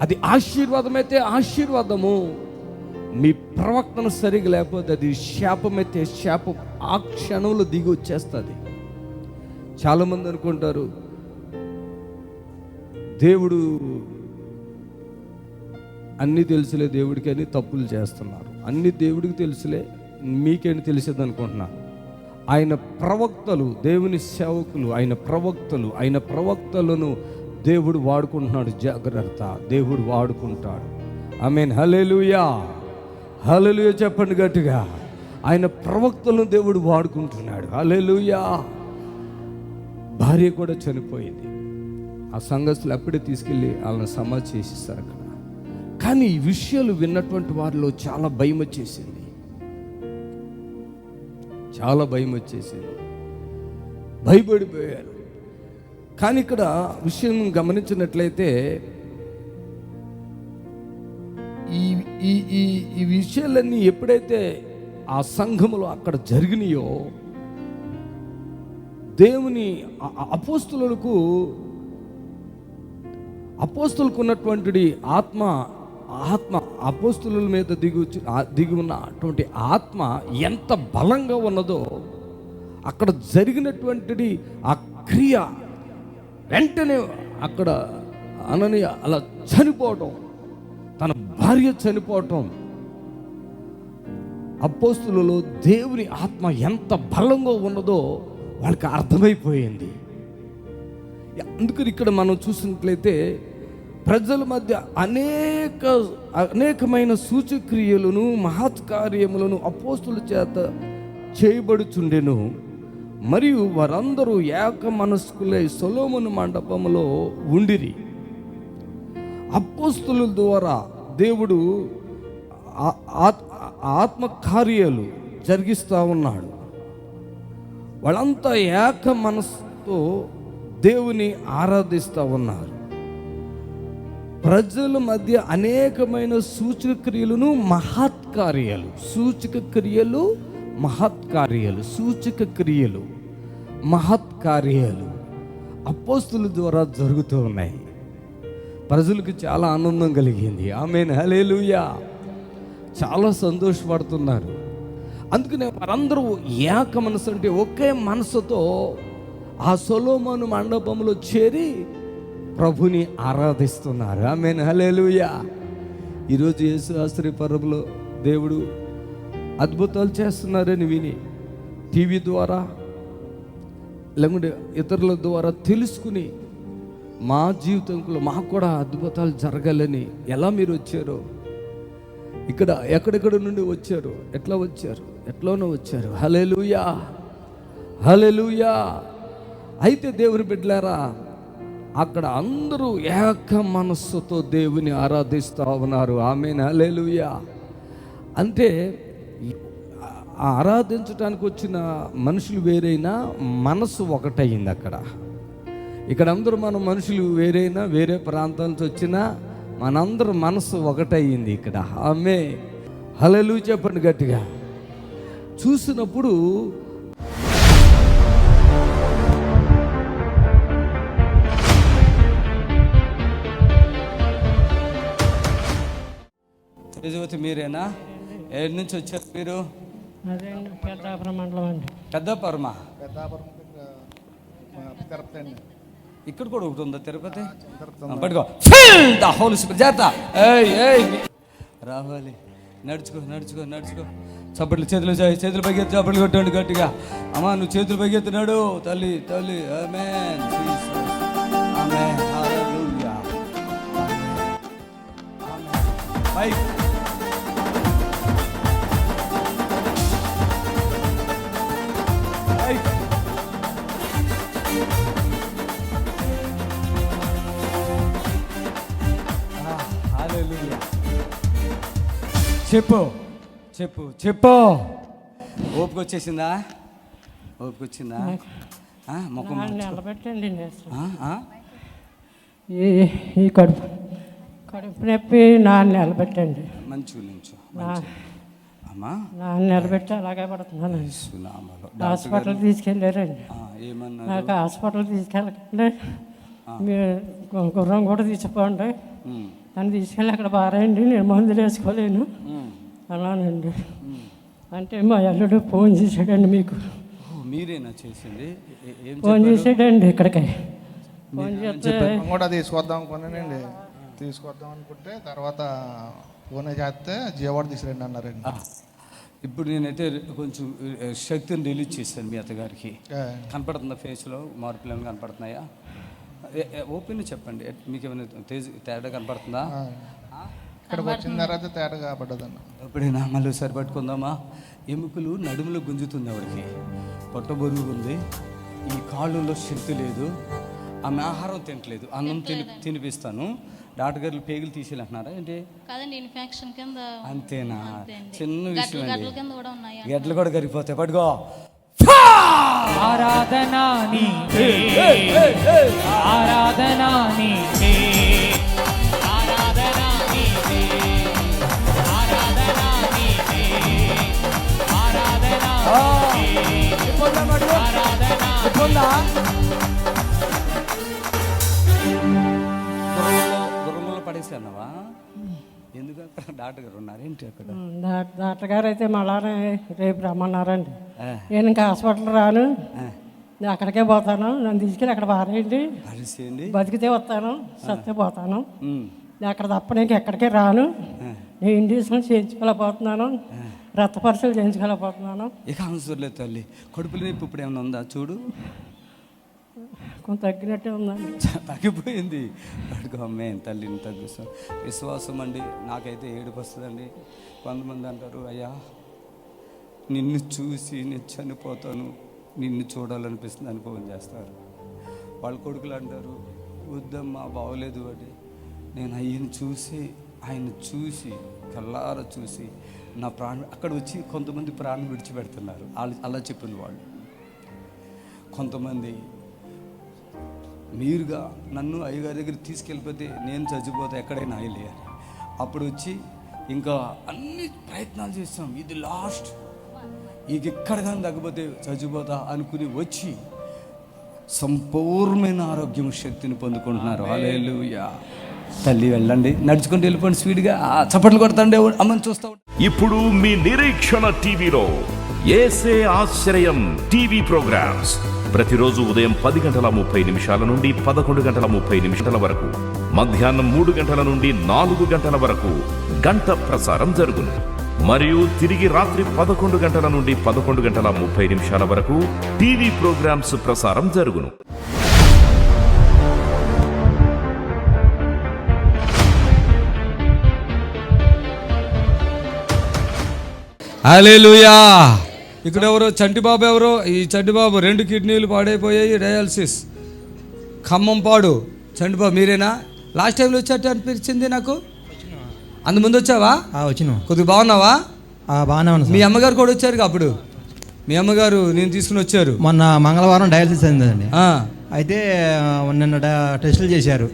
అది ఆశీర్వాదమైతే ఆశీర్వాదము, మీ ప్రవక్తన సరిగా లేకపోతే అది శాపమైతే శాపం ఆ క్షణంలో దిగి వచ్చేస్తుంది. చాలామంది అనుకుంటారు దేవుడు అన్నీ తెలుసులే దేవుడికి అని తప్పులు చేస్తున్నారు. అన్ని దేవుడికి తెలుసులే మీకేంటి తెలిసేది అనుకుంటున్నారు. ఆయన ప్రవక్తలు, దేవుని సేవకులు, ఆయన ప్రవక్తలను దేవుడు వాడుకుంటున్నాడు. జాగ్రత్త, దేవుడు వాడుకుంటాడు. ఆమేన్. హల్లెలూయా, హల్లెలూయా చెప్పండి గట్టిగా. ఆయన ప్రవక్తలను దేవుడు వాడుకుంటున్నాడు. హల్లెలూయా. భార్య కూడా చనిపోయింది. ఆ సంఘస్థులు అప్పుడే తీసుకెళ్ళి వాళ్ళని సమాధి చేసిస్తారు అక్కడ. కానీ ఈ విషయాలు విన్నటువంటి వారిలో చాలా భయం వచ్చేసింది, చాలా భయం వచ్చేసింది, భయపడిపోయారు. కానీ ఇక్కడ విషయం గమనించినట్లయితే ఈ విషయాలన్నీ ఎప్పుడైతే ఆ సంఘములో అక్కడ జరిగినాయో, దేవుని అపోస్తులకు ఉన్నటువంటి ఆత్మ అపోస్తుల మీద దిగి ఉన్నటువంటి ఆత్మ ఎంత బలంగా ఉన్నదో, అక్కడ జరిగినటువంటి ఆ క్రియ వెంటనే అక్కడ అననీయ అలా చనిపోవటం, తన భార్య చనిపోవటం, అపోస్తులలో దేవుని ఆత్మ ఎంత బలంగా ఉన్నదో వాళ్ళకి అర్థమైపోయింది. అందుకని ఇక్కడ మనం చూసినట్లయితే ప్రజల మధ్య అనేకమైన సూచక్రియలను మహత్కార్యములను అపోస్తుల చేత చేయబడుచుండెను. మరియు వారందరూ ఏక మనస్కులై సొలొమోను మండపంలో ఉండిరి. అపోస్తుల ద్వారా దేవుడు ఆత్మకార్యాలు జరిగిస్తూ ఉన్నాడు. వాళ్ళంతా ఏక మనస్సుతో దేవుని ఆరాధిస్తూ ఉన్నారు. ప్రజల మధ్య అనేకమైన సూచక క్రియలను మహత్కార్యాలు అపోస్తుల ద్వారా జరుగుతూ ఉన్నాయి. ప్రజలకు చాలా ఆనందం కలిగింది. ఆమేన్. హల్లెలూయా. చాలా సంతోషపడుతున్నారు. అందుకనే వారందరూ ఏక మనసు, అంటే ఒకే మనసుతో ఆ సొలొమోను మండపంలో చేరి ప్రభుని ఆరాధిస్తున్నారు. ఆమేన్. హల్లెలూయా. ఈరోజు యేసు ఆశ్రయపరంలో దేవుడు అద్భుతాలు చేస్తున్నారని విని టీవీ ద్వారా లేకుంటే ఇతరుల ద్వారా తెలుసుకుని మా జీవితంలో మాకు కూడా అద్భుతాలు జరగాలని ఎలా మీరు వచ్చారో, ఇక్కడ ఎక్కడెక్కడ నుండి వచ్చారు, ఎట్లా వచ్చారు, ఎట్లోనో వచ్చారు. హల్లెలూయా, హల్లెలూయా. అయితే దేవుని బిడ్డలారా, అక్కడ అందరూ ఏక మనస్సుతో దేవుని ఆరాధిస్తూ ఉన్నారు. ఆమేన్. హల్లెలూయా. అంటే ఆరాధించడానికి వచ్చిన మనుషులు వేరైనా మనసు ఒకటయింది అక్కడ. ఇక్కడ అందరూ మన మనుషులు వేరైనా, వేరే ప్రాంతాల నుంచి వచ్చినా మనందరూ మనసు ఒకటయింది ఇక్కడ. ఆమేన్. హల్లెలూయా చెప్పండి గట్టిగా. చూసినప్పుడు తేజవతి మీరేనా? ఏడు నుంచి వచ్చారు మీరు? అదే పెద్దాపురం మండలం అండి. పెద్దాపురమ పెద్దాపురం తిరుపతి అండి. ఇక్కడ కూడా ఒకటి ఉందా తిరుపతి? పట్టుకో ఫిల్ ద హోల్ స్పిరిట్. జాగ్రత్త. ఏయ్ రావాలి. నడుచుకో. చప్పట్లు చేతులు పైకెత్తి చప్పట్లు కొట్టండి గట్టిగా. అమ్మా నువ్వు చేతులు పైకెత్తినాడు తల్లి. ఆమేన్. ఆమేన్. హల్లెలూయా. ఆమేన్. చెప్పు. ఓపిక వచ్చేసిందా? ముఖం నిలబెట్టండి. ఈ కడుపు నొప్పి నిలబెట్టండి. మంచి అమ్మా నిలబెట్టి అలాగే పడుతున్నాను. హాస్పిటల్ తీసుకెళ్ళారండి. నాకు హాస్పిటల్ తీసుకెళ్ళకండి, గుర్రం కూడా తీసుకోండి, దాన్ని తీసుకెళ్ళి అక్కడ బారేయండి, నేను మందులు వేసుకోలేను అలానండి. అంటే మా అల్లుడు ఫోన్ చేశాడండి. మీకు మీరేనా చేసింది? ఫోన్ చేశాడండి ఇక్కడికి. ఫోన్ చేస్తే కూడా తీసుకొద్దాం అనుకుంటే తర్వాత ఫోన్ చేస్తే జీవాడు తీసుకురండి అన్నారండి. ఇప్పుడు నేనైతే కొంచెం శక్తిని రిలీజ్ చేశాను మీ అత్తగారికి. కనపడుతుందా ఫేస్లో మార్పులు ఏమైనా కనపడుతున్నాయా? ఓపెన్ చెప్పండి, మీకు ఏమైనా తేడా కనపడుతుందా? ఇక్కడికి వచ్చిన తర్వాత తేడా కాబడ్డదన్న. ఎప్పుడైనా మళ్ళీ సరి పట్టుకుందామా? ఎముకలు నడుములో గుంజుతుంది, ఎవరికి పొట్ట బరువుగా ఉంది, ఈ కాళ్ళలో శక్తి లేదు, ఆమె ఆహారం తినట్లేదు, అన్నం తినిపిస్తాను. డాక్టర్ గారు పేగులు తీసేయాలంటున్నారా ఏంటి? అంతేనా? చిన్న విషయం అండి, గడ్డలు కూడా కరిగిపోతాయి. పట్టుకో. ఆరాధనా నీకే, ఆరాధనా నీకే, ఆరాధనా నీకే, ఆరాధనా నీకే, ఆరాధనా గుర్రంలో పడేసి అన్నావా? ఎందుకు అక్కడ డాక్టర్ గారు ఉన్నారు ఏంటి? అక్కడ డాక్టర్ గారు అయితే మళ్ళా రేపు రమ్మన్నారండి. నేను ఇంకా హాస్పిటల్ రాను, నేను అక్కడికే పోతాను, నన్ను తీసుకెళ్ళి అక్కడ బారేయండి, బతికితే వస్తాను, సత్తే పోతాను, నేను అక్కడ తప్ప నేను ఎక్కడికే రాను, నేను ఇండిషన్ చేయించుకోలేకపోతున్నాను, రక్త పరీక్షలు చేయించుకోలేకపోతున్నాను. ఇక అవసరం లేదు తల్లి. కడుపులో నొప్పి ఇప్పుడు ఏమైనా ఉందా చూడు? కొంత తగ్గినట్టే ఉందండి. తగ్గిపోయింది. అడుగు అమ్మే తల్లిని తగ్గిస్తాం. విశ్వాసం అండి, నాకైతే ఏడుపు వస్తుందండి. కొంతమంది అంటారు, అయ్యా నిన్ను చూసి నేను చనిపోతాను, నిన్ను చూడాలనిపిస్తుంది అని ఫోన్ చేస్తారు. వాళ్ళ కొడుకులు అంటారు, వద్దమ్మా బాగోలేదు అని. నేను ఆయన చూసి కళ్ళారా చూసి నా ప్రాణం అక్కడ వచ్చి కొంతమంది ప్రాణం విడిచిపెడుతున్నారు. అలా చెప్పిన వాళ్ళు. కొంతమంది మీరుగా నన్ను అయ్యగారి దగ్గర తీసుకెళ్ళిపోతే నేను చచ్చిపోతే ఎక్కడైనా ఆయిలే అని. అప్పుడు వచ్చి ఇంకా అన్ని ప్రయత్నాలు చేస్తాం, ఇది లాస్ట్, ఇక ఎక్కడ కానీ తగ్గిపోతే చచ్చిపోతా అనుకుని వచ్చి సంపూర్ణమైన ఆరోగ్యం శక్తిని పొందుకుంటున్నారు. హల్లెలూయా. తల్లి వెళ్ళండి, నడుచుకుంటూ వెళ్ళిపోండి స్పీడ్గా, చప్పట్లు కొడతాండే అమ్మని చూస్తా. ఇప్పుడు మీ నిరీక్షణ టీవీలో యేసే ఆశ్రయం టీవీ ప్రోగ్రామ్స్ ప్రతిరోజు ఉదయం 10:30 నుండి 11:30 వరకు, మధ్యాహ్నం 3 గంటల నుండి 4 గంటల వరకు గంట ప్రసారం జరుగును. మరియు తిరిగి రాత్రి 11 గంటల నుండి 11:30 వరకు టీవీ ప్రోగ్రామ్స్ ప్రసారం జరుగును. హల్లెలూయా. ఇక్కడ ఎవరో చంటిబాబు, ఎవరో ఈ చంటిబాబు 2 కిడ్నీలు పాడైపోయాయి, డయాలసిస్, ఖమ్మం పాడు. చంటిబాబు మీరేనా? లాస్ట్ టైంలో వచ్చేట్టు అనిపించింది నాకు. అందుముందు వచ్చావా? వచ్చిన. కొద్దిగా బాగున్నావా? బాగానే ఉన్నా. మీ అమ్మగారు కూడా వచ్చారు అప్పుడు, మీ అమ్మగారు నేను తీసుకుని వచ్చారు. మొన్న మంగళవారం డయాలసిస్ అయిందండి. అయితే నిన్న టెస్టులు చేశారు,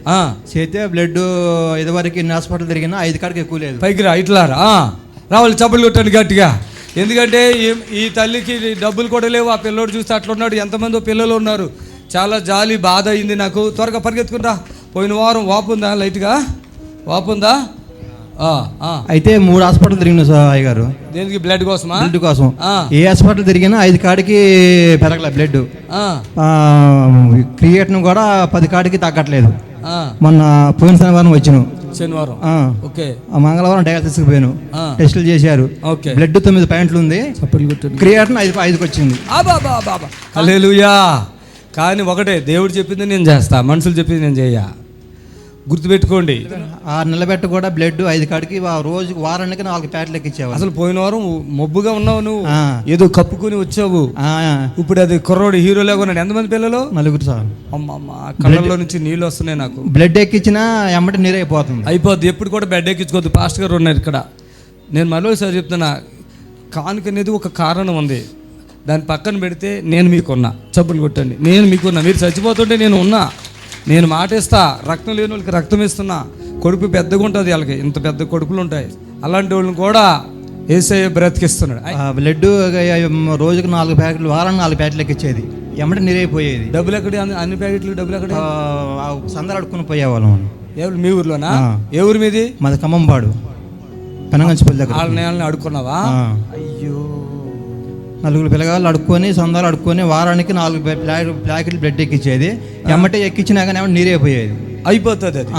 చేస్తే బ్లడ్ ఇదివరకు ఇన్ని హాస్పిటల్ తిరిగినా 5 కాడికి ఎక్కువ లేదు. పైకి రా, ఇట్లా రావాలి, చప్పట్లు కొట్టండి గట్టిగా. ఎందుకంటే ఈ తల్లికి డబ్బులు కూడా లేవు. ఆ పిల్లోడు చూస్తే అట్లున్నాడు. ఎంతమందో పిల్లలు ఉన్నారు. చాలా జాలి బాధ అయింది నాకు. త్వరగా పరిగెత్తుకుని రా. పోయిన వారం వాపు ఉందా? లైట్గా వాపు ఉందా? అయితే 3 హాస్పిటల్ తిరిగిన సాయి గారు. దేనికి? బ్లడ్ కోసమా? బ్లడ్ కోసం. ఏ హాస్పిటల్ తిరిగినా 5 కాడికి పెరగలే బ్లడ్. క్రియేటిన్ కూడా 10 కాడికి తగ్గట్లేదు. మొన్న పోయిన శనివారం వచ్చిన ఓకే, మంగళవారం డయాలసిస్ పోయాను. టెస్టులు చేశారు. బ్లడ్ 9 పాయింట్లు ఉంది, క్రియేటిన్ 5కి వచ్చింది. హల్లెలూయా. కానీ ఒకటే, దేవుడు చెప్పింది నేను చేస్తా, మనుషులు చెప్పింది నేను చెయ్య. గుర్తుపెట్టుకోండి. 6 నెలల బెట్ట కూడా బ్లడ్ 5 కాడికి రోజుకి వారానికి 4 ప్యాకెట్లు ఎక్కించావు. అసలు పోయిన వారం మొబ్బుగా ఉన్నావు నువ్వు, ఏదో కప్పుకొని వచ్చావు. ఇప్పుడు అది కుర్రోడు హీరో లాగా ఉన్నాడు. ఎంతమంది పిల్లలు? 4 సార్. అమ్మమ్మ, కళ్ళల్లో నుంచి నీళ్ళు వస్తున్నాయి నాకు. బ్లడ్ ఎక్కించినా ఎమ్మటి నీరు అయిపోద్ది. ఎప్పుడు కూడా బెడ్ ఎక్కించుకోవద్దు. పాస్టర్ గారు ఉన్నారు ఇక్కడ. నేను మరోసారి చెప్తున్నా, కానుక అనేది ఒక కారణం ఉంది. దాని పక్కన పెడితే నేను మీకున్నా. చప్పులు కొట్టండి, నేను మీకున్నా. మీరు చచ్చిపోతుంటే నేను ఉన్నా. నేను మాట ఇస్తా. రక్తం లేని వాళ్ళకి రక్తం ఇస్తున్నా. కొడుకు పెద్దగా ఉంటుంది, వాళ్ళకి ఇంత పెద్ద కొడుకులు ఉంటాయి. అలాంటి వాళ్ళని కూడా యేసయ్య బ్రతికిస్తున్నాడు. బ్లడ్ రోజుకి 4 ప్యాకెట్లు, వారానికి 4 ప్యాకెట్లు ఎక్కించేది. ఎమ్మటి నీరైపోయేది. డబ్బులు ఎక్కడ? అన్ని ప్యాకెట్లు డబ్బులు ఎక్కడ? సందలు అడుక్కుని పోయేవాళ్ళం. ఎవరు? మీ ఊర్లోనా? ఏ ఊరు మీది? మాది ఖమ్మంపాడు, పెనగంచిపల్లి దగ్గర. వాళ్ళని అడుక్కున్నావా? అయ్యో, 4 పిల్లగాళ్ళు అడుక్కొని, సందాలు అడుక్కొని వారానికి 4 ప్యాకెట్లు బ్లడ్ ఎక్కించేది. ఎమ్మటే ఎక్కించినా కానీ నీరైపోయేది. అయిపోతుంది అది,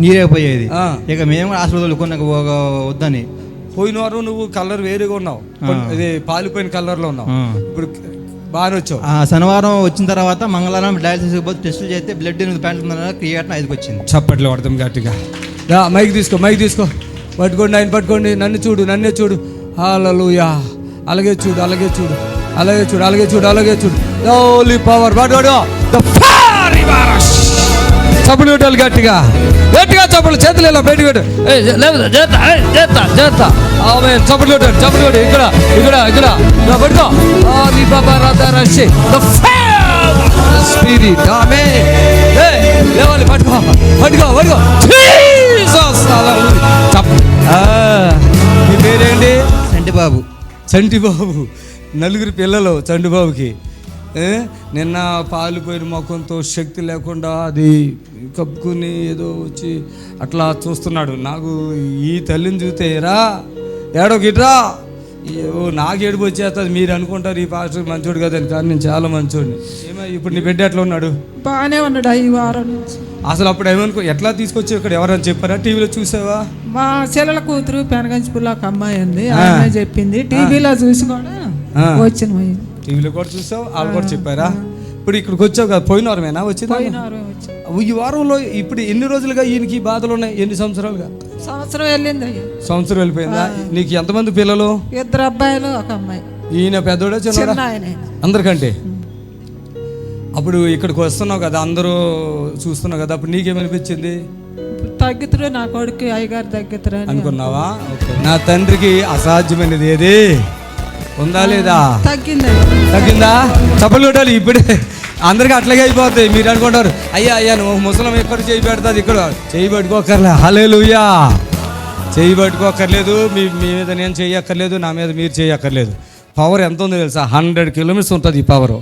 నీరైపోయేది. ఇక మేము హాస్పిటల్ కొన్న వద్దని. పోయిన వారం నువ్వు కలర్ వేరేగా ఉన్నావు, ఇది పాలిపోయిన కలర్లో ఉన్నావు. ఇప్పుడు బాగానే వచ్చావు. శనివారం వచ్చిన తర్వాత మంగళవారం డయాలసిస్ పోతే టెస్టులు చేస్తే బ్లడ్ 8 పాయింట్లు క్రియేటిన్ 5కి వచ్చింది. చప్పట్లు పడతాం గట్టిగా. మైక్ తీసుకో. పట్టుకోండి, ఆయన పట్టుకోండి. నన్ను చూడు, నన్నే చూడు. హల్లెలూయా. అలాగే చూడు. హోలీ పవర్. చప్పులు కొట్టాలి గట్టిగా చప్పులు. చేతులు ఇలా బయట పెట్టు. చేస్తా. చప్పులు కొట్టాడు. ఇక్కడ పట్టుకో. Holy power rush the spirit. లేవాలి. పట్టుకో. మీ పేరేంటి? చంటిబాబు. 4 పిల్లలు చంటిబాబుకి. నిన్న పాలిపోయిన ముఖంతో శక్తి లేకుండా అది కప్పుకుని ఏదో వచ్చి అట్లా చూస్తున్నాడు. నాకు ఈ తల్లిని చూస్తే ఏడోకిట్రా నాకు ఏడుపు వచ్చేస్తుంది. మీరు అనుకుంటారు ఈ పాస్టర్ మంచోడు కదని, కానీ నేను చాలా మంచోడిని. ఇప్పుడు నీ బిడ్డ ఎట్లా ఉన్నాడు? బాగానే ఉన్నాడు. ఈ వారం నుంచి అసలు అప్పుడు ఏమనుకో, ఎట్లా తీసుకొచ్చి ఇక్కడ ఎవరైనా చెప్పారా? టీవీలో చూసావా? మా చెల్లెల కూతురు పెనగంచిపూర్లో ఒక అమ్మాయి ఉంది, ఆమె చెప్పింది. టీవీలో చూసి కూడా వచ్చిన. టీవీలో కూడా చూసావు, వాళ్ళు కూడా చెప్పారా? ఇప్పుడు ఇక్కడికి వచ్చావు కదా, పోయిన వారమేనా వచ్చింది? ఈ వారంలో ఇప్పుడు ఎన్ని రోజులుగా ఈయనకి బాధలు ఉన్నాయి? ఎన్ని సంవత్సరాలుగా? సంవత్సరం వెళ్ళింది. సంవత్సరం వెళ్ళిపోయిందా? నీకు ఎంతమంది పిల్లలు? 2 అబ్బాయిలు, 1 అమ్మాయి. ఈయన పెద్దోడా చిన్నోడా? అందరికంటే. అప్పుడు ఇక్కడికి వస్తున్నావు కదా, అందరూ చూస్తున్నావు కదా, అప్పుడు నీకేమనిపించింది? తగ్గుతురు నా కొడుకు, అయ్యగారు తగ్గుతురు అనుకున్నావా? నా తండ్రికి అసాధ్యమైనది ఏది ఉందా లేదా? తగ్గిందా? చప్పలు కొట్టాలి. ఇప్పుడే అందరికీ అట్లాగే అయిపోతాయి. మీరు అనుకుంటారు, అయ్యా నువ్వు ముసలం ఎక్కడ చేయి పెడతాది, ఇక్కడ చేయి పట్టుకోకర్లే. హల్లెలూయా. చేయి పట్టుకోకర్లేదు, మీ మీద నేను చేయక్కర్లేదు, నా మీద మీరు చేయక్కర్లేదు. పవర్ ఎంత ఉందో తెలుసా? 100 కిలోమీటర్స్ ఉంటుంది ఈ పవర్.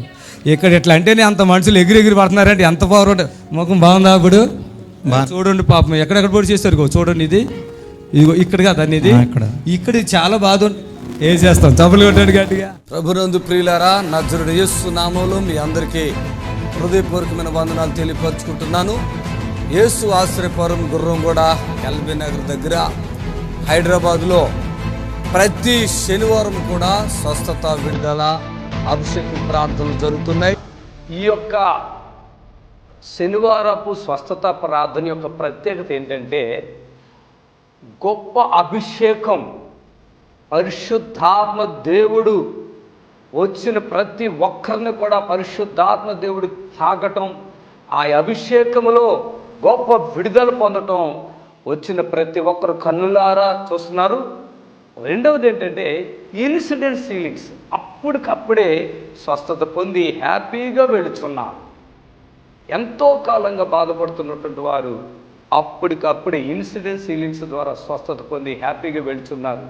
ఇక్కడ ఎట్లా అంటేనే అంత మనుషులు ఎగిరి పడుతున్నారంటే ఎంత పవర్ ఉంటుంది. ముఖం బాగుందా? అప్పుడు చూడండి పాపం ఎక్కడెక్కడ పొడి చేస్తారు. చూడండి, ఇది ఇదిగో ఇక్కడ కదా, ఇది ఇక్కడ చాలా బాధ. ఏం చేస్తాం? చప్పలు కొట్టాడు గట్టిగా. ప్రభునందు ప్రియులారా, నజరుడు యేసు నామములో మీ అందరికీ హృదయపూర్వకమైన వందనాలు తెలియపరుచుకుంటున్నాను. యేసు ఆశ్రయపురం గుర్రంగూడ ఎల్బీ నగర్ దగ్గర హైదరాబాద్లో ప్రతి శనివారం కూడా స్వస్థత, విడుదల, అభిషేక ప్రార్థనలు జరుగుతున్నాయి. ఈ యొక్క శనివారపు స్వస్థత ప్రార్థన యొక్క ప్రత్యేకత ఏంటంటే, గొప్ప అభిషేకం. పరిశుద్ధాత్మ దేవుడు వచ్చిన ప్రతి ఒక్కరిని కూడా పరిశుద్ధాత్మ దేవుడు తాగటం, ఆ అభిషేకంలో గొప్ప విడుదల పొందటం వచ్చిన ప్రతి ఒక్కరు కన్నులారా చూస్తున్నారు. రెండవది ఏంటంటే ఇన్సిడెంట్ హీలింగ్స్. అప్పటికప్పుడే స్వస్థత పొంది హ్యాపీగా వెళుతున్నారు. ఎంతో కాలంగా బాధపడుతున్నటువంటి వారు అప్పటికప్పుడే ఇన్సిడెంట్ హీలింగ్స్ ద్వారా స్వస్థత పొంది హ్యాపీగా వెళుతున్నారు.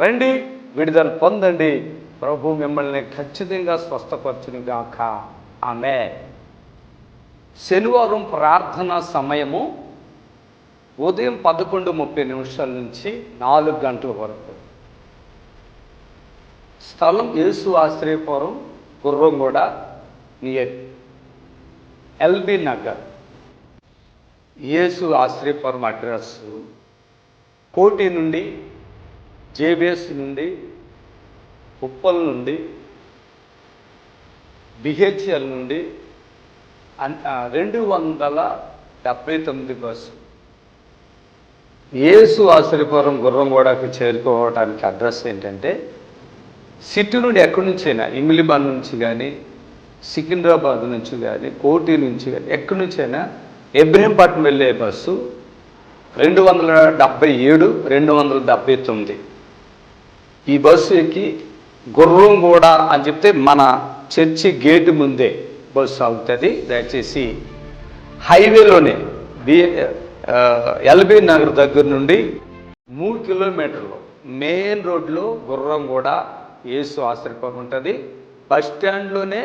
రండి, విడుదల పొందండి. ప్రభు మిమ్మల్ని ఖచ్చితంగా స్వస్థపరచును గాక. ఆమేన్. శనివారం ప్రార్థనా సమయము ఉదయం 11:30 నుంచి 4 గంటల వరకు. స్థలం యేసు ఆశ్రయపురం, గుర్రంగూడ, నియర్ ఎల్బీ నగర్. యేసు ఆశ్రయపురం అడ్రస్ కోటి నుండి, జేబిఎస్ నుండి, ఉప్పల్ నుండి, బిహెచ్ఎల్ నుండి 279 బస్సు. యేసు ఆశ్రయపురం గుర్రంగూడకు చేరుకోవడానికి అడ్రస్ ఏంటంటే, సిటీ నుండి ఎక్కడి నుంచైనా, ఇమిలిబాన్ నుంచి కానీ, సికింద్రాబాద్ నుంచి కానీ, కోటి నుంచి కానీ, ఎక్కడి నుంచైనా ఇబ్రహీంపట్నం వెళ్ళే బస్సు 277, 279. ఈ బస్సు ఎక్కి గుర్రంగూడ అని చెప్తే మన చర్చి గేటు ముందే బస్సు అవుతుంది. దయచేసి హైవేలోనే ఎల్బీ నగర్ దగ్గర నుండి 3 కిలోమీటర్లు మెయిన్ రోడ్లో గుర్రంగూడ యేసు ఆశ్రయపురం ఉంటుంది. బస్ స్టాండ్లోనే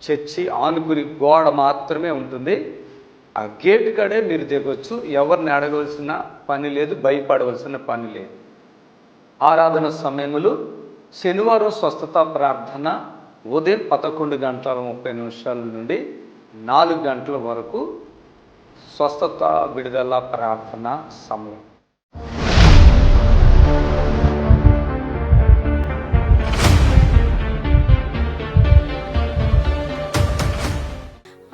చర్చి ఆనుకుని గోడ మాత్రమే ఉంటుంది. ఆ గేటు కాడే మీరు దిగొచ్చు. ఎవరిని అడగవలసిన పని లేదు, భయపడవలసిన పని లేదు. ఆరాధన సమయములు శనివారం స్వస్థత ప్రార్థన ఉదయం 11:30 నుండి 4 గంటల వరకు స్వస్థత విడుదల ప్రార్థన సమయం.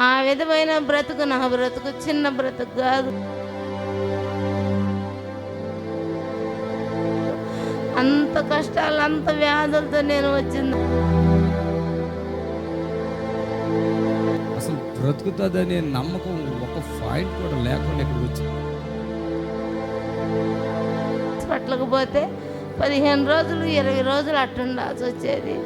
ఆ విధమైన బ్రతుకు నా బ్రతుకు చిన్న బ్రతుకు కాదు. అంత కష్టాలు, అంత వ్యాధులతో నేను వచ్చింది. అసలు బ్రతుకుతుందనే నమ్మకం ఒక పాయింట్ కూడా లేకుండా ఇక్కడికి వచ్చి హాస్పిటల్కి పోతే 15 రోజులు 20 రోజులు అట్టుండాల్సి వచ్చేది.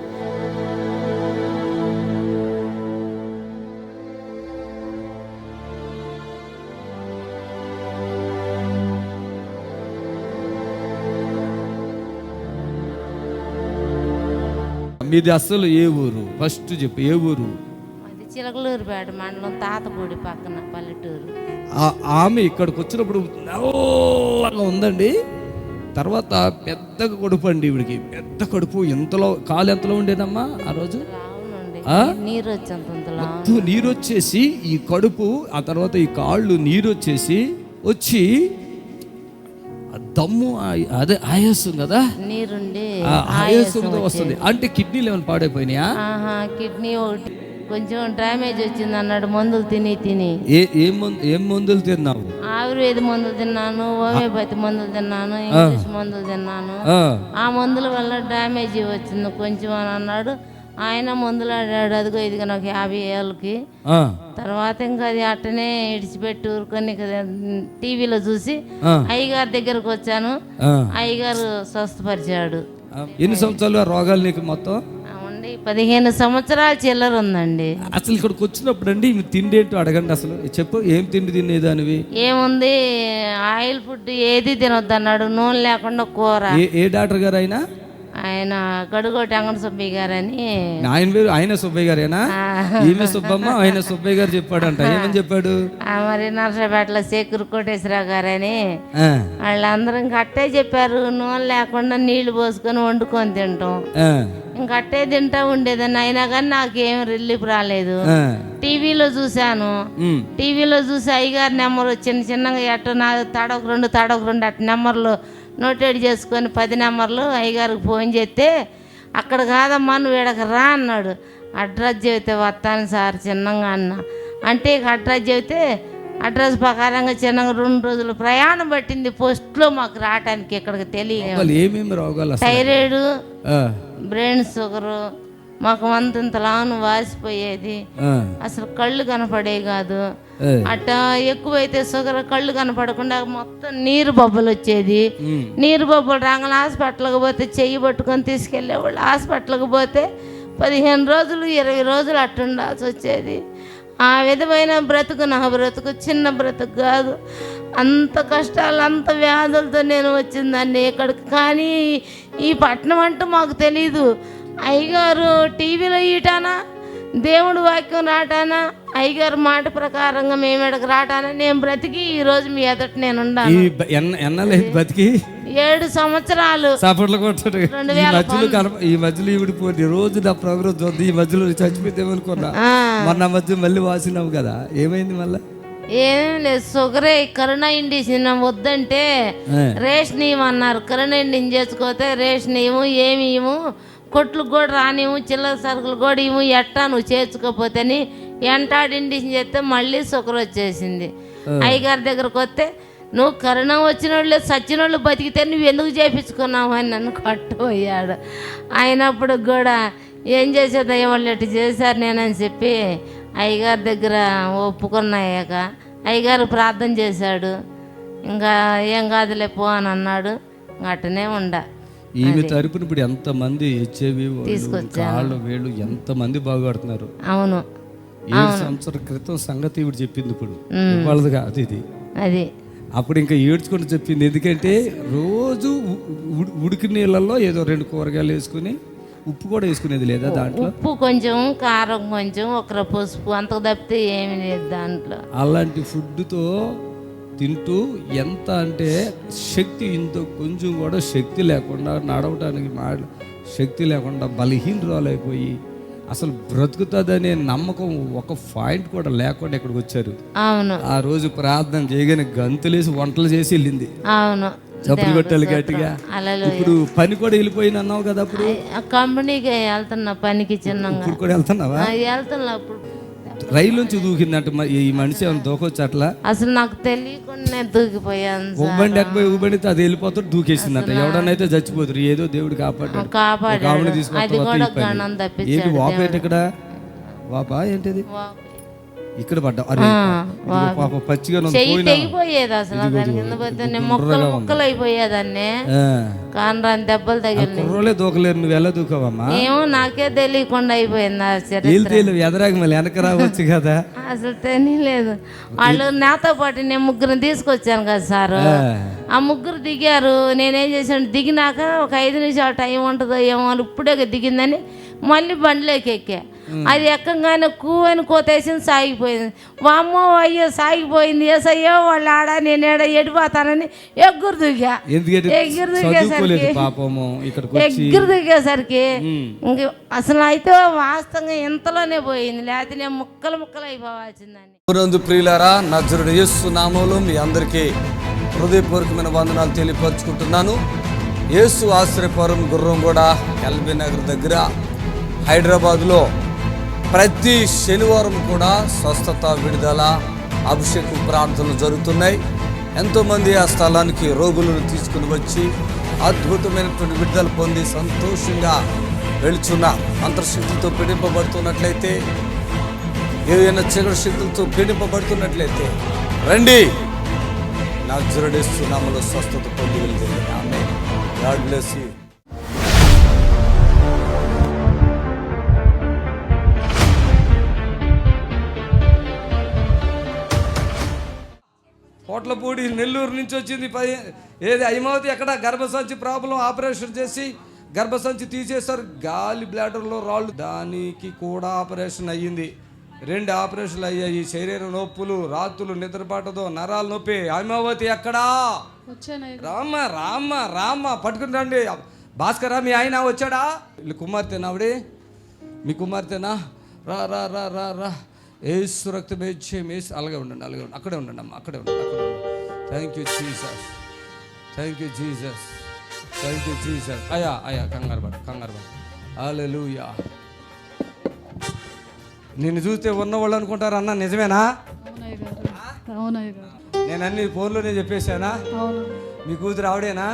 మీది అసలు ఏ ఊరు? ఫస్ట్ చెప్పు, ఏ ఊరు? అది చిలకలూరుపేట మండలం, తాతపూడి పక్కన పల్లెటూరు. ఆమె ఇక్కడికి వచ్చినప్పుడు నల్లగా ఉందండి. తర్వాత పెద్దగా కడుపు అండి, ఇవిడికి పెద్ద కడుపు. ఎంతలో కాలు ఎంతలో ఉండేదమ్మా ఆ రోజు? నీరు వచ్చేంత నీరు వచ్చేసి ఈ కడుపు, ఆ తర్వాత ఈ కాళ్ళు నీరు వచ్చి దమ్ము, అదే ఆయాసం కదా, నీరుండి ఆయాసం వస్తుంది. అంటే కిడ్నీలు ఏమైనా పాడైపోయినాయా? కిడ్నీ ఒకటి కొంచెం డ్యామేజ్ వచ్చింది అన్నాడు. మందులు తిని ఏం మందులు తిన్నావు? ఆయుర్వేద మందులు తిన్నాను, హోమియోపతి మందులు తిన్నాను, ఇంగ్లీష్ మందులు తిన్నాను. ఆ మందుల వల్ల డ్యామేజ్ వచ్చింది కొంచెం అని అన్నాడు. ఆయన మందులు ఆడాడు. అదిగో ఇదిగా నాకు 50 ఏళ్ళకి. తర్వాత ఇంకా అది అట్టనే ఇడిచిపెట్టి ఊరుకొని టీవీలో చూసి అయ్యగారి దగ్గరకు వచ్చాను. అయ్యగారు స్వస్థపరిచాడు. ఎన్ని సంవత్సరాలు రోగాలు నీకు మొత్తం? 15 సంవత్సరాల చిల్లర ఉందండి. అసలు ఇక్కడికి వచ్చినప్పుడు అండి తిండి ఏంటో అడగండి. అసలు చెప్పు, ఏం తిండి తినేదానివి? ఏముంది, ఆయిల్ ఫుడ్ ఏది తినొద్దు అన్నాడు. నూనె లేకుండా కూర. ఏ డాక్టర్ గారు ఆయన? ఆయన గడుగోటి అంగడి సుబ్బయ్య గారని. ఆయన పేరు ఆయన సుబ్బయ్య గారేనా? ఈమె సుబ్బమ్మ, ఆయన సుబ్బయ్య గారు చెప్పాడంట. ఏమని చెప్పాడు? మరి నర్సపేటలో సేకూరు కోటేశ్వరరావు గారని. వాళ్ళందరూ ఇంకట్టే చెప్పారు, నూనె లేకుండా నీళ్లు పోసుకొని వండుకొని తింటాం. ఇంకట్టే తింటా ఉండేదాన్ని. అయినా కానీ నాకేం రిలీఫ్ రాలేదు. టీవీలో చూశాను. టీవీలో చూసి అయ్యగారి నెంబర్ చిన్నగా ఎట్ట నా తడొక రెండు అటు నెంబర్లు నోటెడ్ చేసుకొని 10 నెంబర్లు అయ్యగారికి ఫోన్ చేస్తే, అక్కడ కాదమ్మా నువ్వు ఈడకి రా అన్నాడు. అడ్రస్ చెబితే వస్తాను సార్ చిన్నగా అన్న. అంటే ఇక అడ్రస్ చెబితే అడ్రస్ ప్రకారంగా చిన్నగా 2 రోజులు ప్రయాణం పట్టింది పోస్ట్లో మాకు రావటానికి. ఇక్కడికి తెలియదు. థైరాయిడ్, బ్రెయిన్ షుగరు, మాకు వంతంతలాను వాసిపోయేది. అసలు కళ్ళు కనపడే కాదు. అట్టా ఎక్కువైతే షుగర్ కళ్ళు కనపడకుండా మొత్తం నీరు బొబ్బలు వచ్చేది. నీరు బొబ్బలు రాగానే హాస్పిటల్కి పోతే చెయ్యి పట్టుకొని తీసుకెళ్ళేవాళ్ళు. హాస్పిటల్కి పోతే 15 రోజులు 20 రోజులు అట్టుండాల్సి వచ్చేది. ఆ విధమైన బ్రతుకు నా బ్రతుకు చిన్న బ్రతుకు కాదు. అంత కష్టాలు, అంత వ్యాధులతో నేను వచ్చిందండి ఇక్కడికి. కానీ ఈ పట్టణం అంటూ మాకు తెలీదు. అయ్యగారు టీవీలో ఈటానా, దేవుడు వాక్యం రాటానా, అయ్యగారు మాట ప్రకారంగా మేము ఇక్కడికి రావటానికి నేను బ్రతికి ఈ రోజు మీ ఎదుట నేను ఈ ఉన్నాను. ఎన్నలేదు బతికి 7 సంవత్సరాలు సపోర్ట్లు కొట్టాడు. 2000 ఈ మధ్యలో ఈవిడిపోయింది రోజు నా ప్రోగ్రామ్ చూద్దాం. ఈ మధ్యలో చచ్చిపోతేమనుకున్నా, మొన్న మధ్య మళ్ళీ వాసినావు కదా, ఏమైంది మళ్ళీ? ఏం లేదు, షుగరే కరోనా ఇండిసిన వద్దంటే రేషన్ ఇవ్వమన్నారు. కరోనా ఇండిని చేసుకోతే రేషన్ ఇవ్వు, ఏమి ఇవ్వు, కొట్లకు కూడా రానివ్వు, చిల్లర సరుకులు కూడా ఇవ్వు, ఎట్టా నువ్వు చేసుకోపోతే అని ఎంటాడి ఇండిషన్ చేస్తే మళ్ళీ షుగర్ వచ్చేసింది. అయ్యగారి దగ్గరకు వస్తే నువ్వు కరోనా వచ్చిన వాళ్ళు సచ్చిన వాళ్ళు బతికితే నువ్వు ఎందుకు చేయించుకున్నావు అని నన్ను కట్టుపోయాడు. అయినప్పుడు కూడా ఏం చేసేదయ్యా వాళ్ళు ఎట్టు చేశారు నేనని చెప్పి అయ్యగారి దగ్గర ఒప్పుకున్నాయాక అయ్యగారు ప్రార్థన చేశాడు. ఇంకా ఏం కాదులే పో అని అన్నాడు. అట్టనే ఉండ. ఈమె తరపున ఇప్పుడు ఎంతమంది హెచ్ఐవి కాళ్ళు వేళ్ళు ఎంతమంది బాగుపడుతున్నారు. అవును, 7 సంవత్సరాల క్రితం సంగతి ఇప్పుడు చెప్పింది. ఇప్పుడు వాళ్ళది కాదు ఇది. అది అప్పుడు ఇంకా ఏడ్చుకుంటూ చెప్పింది. ఎందుకంటే రోజు ఉడికి నీళ్ళల్లో ఏదో 2 కూరగాయలు వేసుకుని ఉప్పు కూడా వేసుకునేది లేదా దాంట్లో? ఉప్పు కొంచెం, కారం కొంచెం, ఒకరు పసుపు, అంతకు తప్పితే ఏమి లేదు దాంట్లో. అలాంటి ఫుడ్తో తింటూ ఎంత అంటే శక్తి, ఇంత కొంచెం కూడా శక్తి లేకుండా నడవటానికి శక్తి లేకుండా బలహీనరాలైపోయి అసలు బ్రతుకుతుందనే నమ్మకం ఒక పాయింట్ కూడా లేకుండా ఇక్కడికి వచ్చారు. అవును, ఆ రోజు ప్రార్థన చేయగానే గంతులేసి వంటలు చేసి వెళ్ళింది. అవును, చప్పులు కొట్టాలి గట్టిగా. ఇప్పుడు పని కూడా వెళ్ళిపోయిన అన్నావు కదా, అప్పుడు కంపెనీకి వెళ్తున్నా పనికి చిన్నగా. ఇప్పుడు కూడా వెళ్తున్నావా? వెళ్తున్నా. అప్పుడు రైలు నుంచి దూకిందంట ఈ మనిషి, ఏమైనా దూకొచ్చు అట్లా? అసలు నాకు తెలియకుండా దూకిపోయాను. ఉబ్బండి ఎక్కిపోయి ఉబ్బండితే అది వెళ్ళిపోతాడు, దూకేసిందంట. ఎవడనైతే చచ్చిపోతారు, ఏదో దేవుడు కాపాడాడు. అది కూడా గణం తప్పించాడు. ఏంటి వాపేంటి ఇక్కడ? వాపా ఏంటిది? ఇక్కడ పడ్డా. అరే పాప పచ్చిగా తెగిపోయేది అసలు. దాని కింద పోతే మొక్కలు ముక్కలు అయిపోయేదాన్ని. కానరాని దెబ్బలు తగిలి కుర్రోలే దూకలేరు, నువ్వు ఎలా దూకవమ్మా? ఏమో నాకే తెలియకుండా అయిపోయింది. ఎదరాకి మళ్ళీ వెనక రావచ్చు కదా. అసలు తెలియలేదు. వాళ్ళు నాతో పాటు నేను 3 తీసుకొచ్చాను కదా సారు. ఆ 3 దిగారు. నేనేం చేశాను, దిగినాక ఒక 5 నిమిషాలు టైం ఉంటుందో ఏమో అని ఇప్పుడే దిగిందని మళ్ళీ బండిలోకి ఎక్కా. అది ఎక్కగానే కూవని కోతేసింది, సాగిపోయింది. వామ్మో అయ్యో సాగిపోయింది, ఏసయ్యో వాళ్ళు ఆడ నేను ఏడ ఎడిపోతానని ఎగ్గురు దిగా. ఎగ్గురు దిగేసరికి ఇంక అసలు అయితే వాస్తవంగా ఇంతలోనే పోయింది, లేకపోతే నేను ముక్కలు ముక్కలు అయిపోవాల్సిందని. ప్రియులారా, నజరుడు యేసు నామములో మీ అందరికీ హృదయపూర్వకమైన వందనాలు తెలియపరుచుకుంటున్నాను. యేసు ఆశ్రయపురం గుర్రంగూడ ఎల్బీ నగర్ దగ్గర హైదరాబాద్లో ప్రతి శనివారం కూడా స్వస్థత, విడుదల, అభిషేకం ప్రార్థనలు జరుగుతున్నాయి. ఎంతోమంది ఆ స్థలానికి రోగులను తీసుకుని వచ్చి అద్భుతమైనటువంటి విడుదల పొంది సంతోషంగా వెళుచున్న అంతర్శక్తులతో పీడింపబడుతున్నట్లయితే, ఏదైనా చీకటి శక్తులతో పీడింపబడుతున్నట్లయితే రండి, నజరేయుడు యేసు నామములో స్వస్థత పొంది వెళ్తుంది. Amen. God bless you. Kotlapudi Nellore నుంచి వచ్చింది. ఏది అయిమావతి ఎక్కడ గర్భసంచి ప్రాబ్లం, ఆపరేషన్ చేసి గర్భసంచి తీసేశారు. గాలి బ్లాడర్లో రాళ్ళు, దానికి కూడా ఆపరేషన్ అయ్యింది. 2 ఆపరేషన్లు అయ్యాయి. శరీర నొప్పులు, రాత్రులు నిద్రపాటదో, నరాల నొప్పి. అయిమావతి ఎక్కడా? రామ్మ రామ్మ రామ్మ పట్టుకుని రండి. భాస్కరా, మీ ఆయన వచ్చాడా? వీళ్ళు కుమార్తెనా? ఆవిడే మీ కుమార్తెనా? రా రా రా రా రా. ఏసు రక్తమేచ్చేం. అలాగే ఉండండి, అలాగే ఉండండి, అక్కడే ఉండండి అమ్మ, అక్కడే ఉండండి, అక్కడే ఉండండి. Thank you Jesus, thank you Jesus, thank you Jesus. అయ్యా కంగారు పడు. హల్లెలూయా. నిన్ను చూస్తే ఉన్నవాళ్ళు అనుకుంటారు. అన్న నిజమేనా? నేను అన్ని ఫోన్లోనే చెప్పేశానా? మీ కూతురు ఆవిడేనా?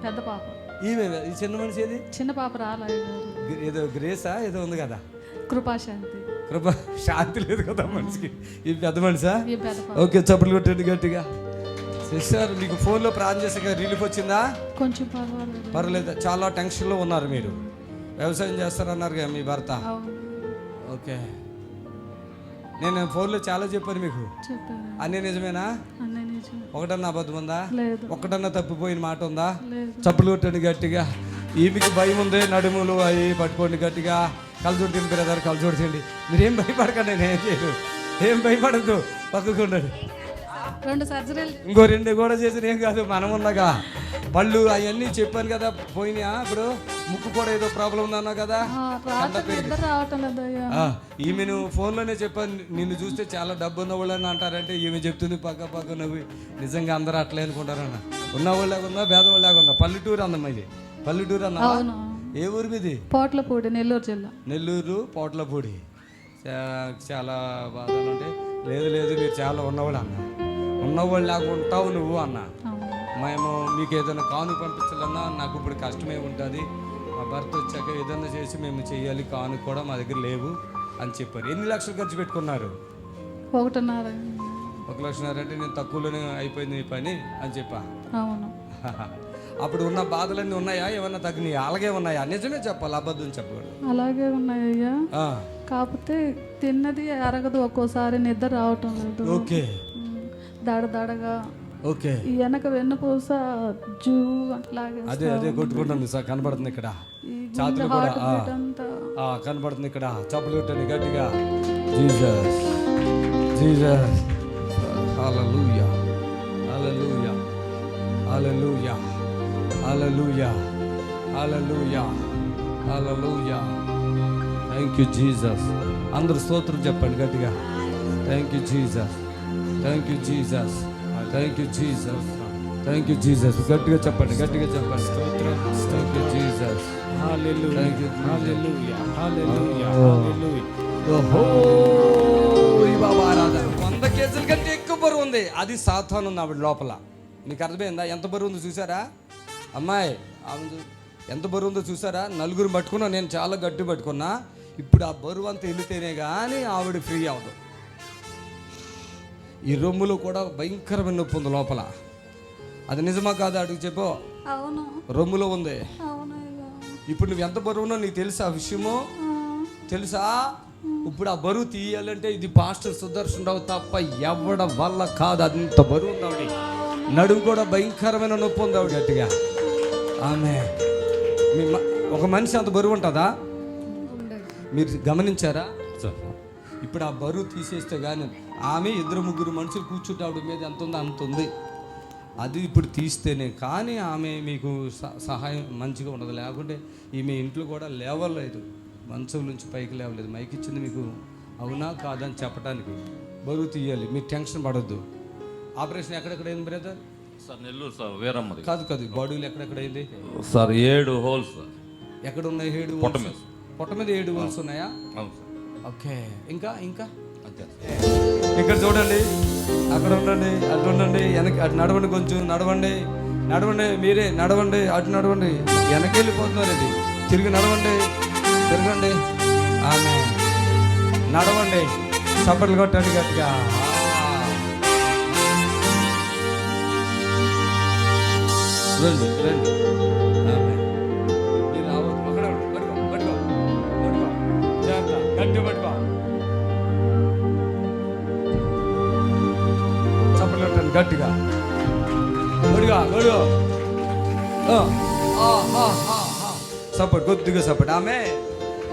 పెద్ద పాప. ఈమె ఈ చిన్న మనిషి ఏది? చిన్న పాప రాలేదు. ఏదో గ్రేసా ఏదో ఉంది కదా, కృపాశాంతి. శాంతి లేదు కదా మనిషికి. ఈ పెద్ద మనిషా? ఓకే, చప్పట్లు కొట్టండి గట్టిగా. సిస్టర్, మీకు ఫోన్లో ప్రార్థన చేసే రిలీఫ్ వచ్చిందా? కొంచెం పర్వాలేదు. చాలా టెన్షన్లో ఉన్నారు మీరు. వ్యవసాయం చేస్తారన్నారు కదా మీ భర్త. ఓకే, నేను ఫోన్లో చాలా చెప్పాను మీకు. అన్నీ నిజమేనా? ఒకటన్నా అబద్ధం ఉందా? ఒకటన్నా తప్పిపోయిన మాట ఉందా? చప్పట్లు కొట్టండి గట్టిగా. ఈమెకి భయం ఉంది, నడుములు అవి పట్టుకోండి గట్టిగా. కలజోడు బ్రదర్, కలజోడు చేయండి. మీరేం భయపడకండి, నేను ఏం చేయను. ఏం భయపడద్దు, పక్కకు ఉండండి. 2 సర్జరీలు ఇంకో 2 కూడా చేసిన ఏం కాదు, మనం ఉన్నాగా. పళ్ళు అవన్నీ చెప్పాను కదా పోయినా. ఇప్పుడు ముక్కు కూడా ఏదో ప్రాబ్లం ఉందన్నా కదా. ఈమెను ఫోన్లోనే చెప్పాను, నిన్ను చూస్తే చాలా డబ్బు ఉన్నవాళ్ళని అంటారంటే ఈమె చెప్తుంది పక్క నవ్వి. నిజంగా అందరూ అట్లే అనుకుంటారన్న. ఉన్నవాళ్ళగా ఉందా, పేదవాళ్ళగా ఉందా? పల్లెటూరు అందమ్మా ఇది, పల్లెటూరు అన్నా. ఏ ఊరు మీది? పోట్లపూడి, నెల్లూరు జిల్లా. నెల్లూరు పోట్లపూడి. చాలా బాధలు ఉంటాయి. లేదు మీరు చాలా ఉన్నవాళ్ళు అన్న, ఉన్నవాళ్ళు లాగా ఉంటావు నువ్వు అన్న. మేము మీకు ఏదైనా కాను పంపించాలన్నా నాకు ఇప్పుడు కష్టమే ఉంటుంది. మా భర్త వచ్చాక ఏదైనా చేసి మేము చేయాలి, కాను కూడా మా దగ్గర లేవు అని చెప్పారు. ఎన్ని లక్షలు ఖర్చు పెట్టుకున్నారు? 1.5 అంటే నేను తక్కువలోనే అయిపోయింది నీ పని అని చెప్పా. అవును. అప్పుడు ఉన్న బాధలన్నీ ఉన్నాయా, ఏమన్నా తగ్గినాయా? అలాగే ఉన్నాయా? నిజమే చెప్పాలి, అబద్ధం చెప్పాలి. అలాగే ఉన్నాయ్యా, కాకపోతే తిన్నది అరగదు, ఒక్కోసారి నిద్ర రావటం లేదు. ఓకే. దడదడగా. ఓకే. ఈ వెనక వెన్నుపూస జూ అట్లాగే అదే కొట్టుకుంటుంది సార్, కనబడుతుంది ఇక్కడ. ఛాతీలు కూడా కనబడుతుంది ఇక్కడ. చప్పులు కొట్టండి గట్టిగా. Jesus Jesus. Hallelujah hallelujah hallelujah hallelujah hallelujah hallelujah. Thank you Jesus. అందరూ స్తోత్రం చెప్పండి గట్టిగా. Thank you Jesus, thank you Jesus, thank you Jesus, thank you Jesus. గట్టిగా చెప్పండి, గట్టిగా చెప్పండి. స్తోత్రం. Thank you Jesus. Hallelujah hallelujah hallelujah hallelujah. బాబా ఆరాధన. 100 కేజీల కంటే ఎక్కువ బరువు ఉంది. అది సాతాను ఉంది ఆవిడ లోపల. మీకు అర్థమైందా? ఎంత బరువు ఉందో చూసారా అమ్మాయి? ఎంత బరువు ఉందో చూసారా? 4 పట్టుకున్నా, నేను చాలా గట్టి పట్టుకున్నా. ఇప్పుడు ఆ బరువు అంతా వెళితేనే కానీ ఆవిడ ఫ్రీ అవ్వదు. ఈ రొమ్ములో కూడా భయంకరమైన నొప్పి ఉంది లోపల. అది నిజమా కాదా అడుగు చెప్పు. రొమ్ములో ఉంది. ఇప్పుడు నువ్వు ఎంత బరువునో నీకు తెలుసా? ఆ విషయము తెలుసా? ఇప్పుడు ఆ బరువు తీయాలంటే ఇది పాస్టర్ సుదర్శన్ రావు తప్ప ఎవడ వల్ల కాదు. అంత బరువు ఉంది ఆవిడ. నడుము కూడా భయంకరమైన నొప్పి ఉంది ఆవిడ గట్టిగా. ఆమె ఒక మనిషి అంత బరువు ఉంటుందా? మీరు గమనించారా? ఇప్పుడు ఆ బరువు తీసేస్తే కానీ ఆమె 2-3 మనుషులు కూర్చుంటే ఆవిడ మీద ఎంత ఉందో అంత ఉంది. అది ఇప్పుడు తీస్తేనే కానీ ఆమె మీకు సహాయం మంచిగా ఉండదు. లేకుంటే ఈమె ఇంట్లో కూడా లేవలేదు, మంచం నుంచి పైకి లేవలేదు. మైక్ ఇచ్చింది మీకు అవునా కాదని చెప్పడానికి. బరువు తీయాలి, మీరు టెన్షన్ పడొద్దు. ఆపరేషన్ ఎక్కడెక్కడైంది బ్రదర్? సార్ నెల్లూరు సార్, వేరమ్మది. కాదు బాడీలు ఎక్కడెక్కడైంది సార్? 7 holes sir. ఎక్కడ ఉన్నాయి? 7 పొట్ట మీద 7 హోల్స్ ఉన్నాయా? ఓకే. ఇంకా ఇక్కడ చూడండి, అక్కడ ఉండండి, అటు ఉండండి, వెనక్కి అటు నడవండి, కొంచెం నడవండి, మీరే నడవండి, అటు నడవండి. వెనక్కి వెళ్ళిపోతున్నారు. ఇది తిరిగి నడవండి, తిరగండి. ఆమె నడవండి, చప్పట్లు కొట్టండి గట్టిగా. రండి ఆమె మీరు రావద్దు. అక్కడ పట్టుకో జాగ్రత్త, గట్టి పట్టుకో. చప్పట్లు కొట్టండి గట్టిగా. సపోర్ట్, కొద్దిగా సపోర్ట్. ఆమె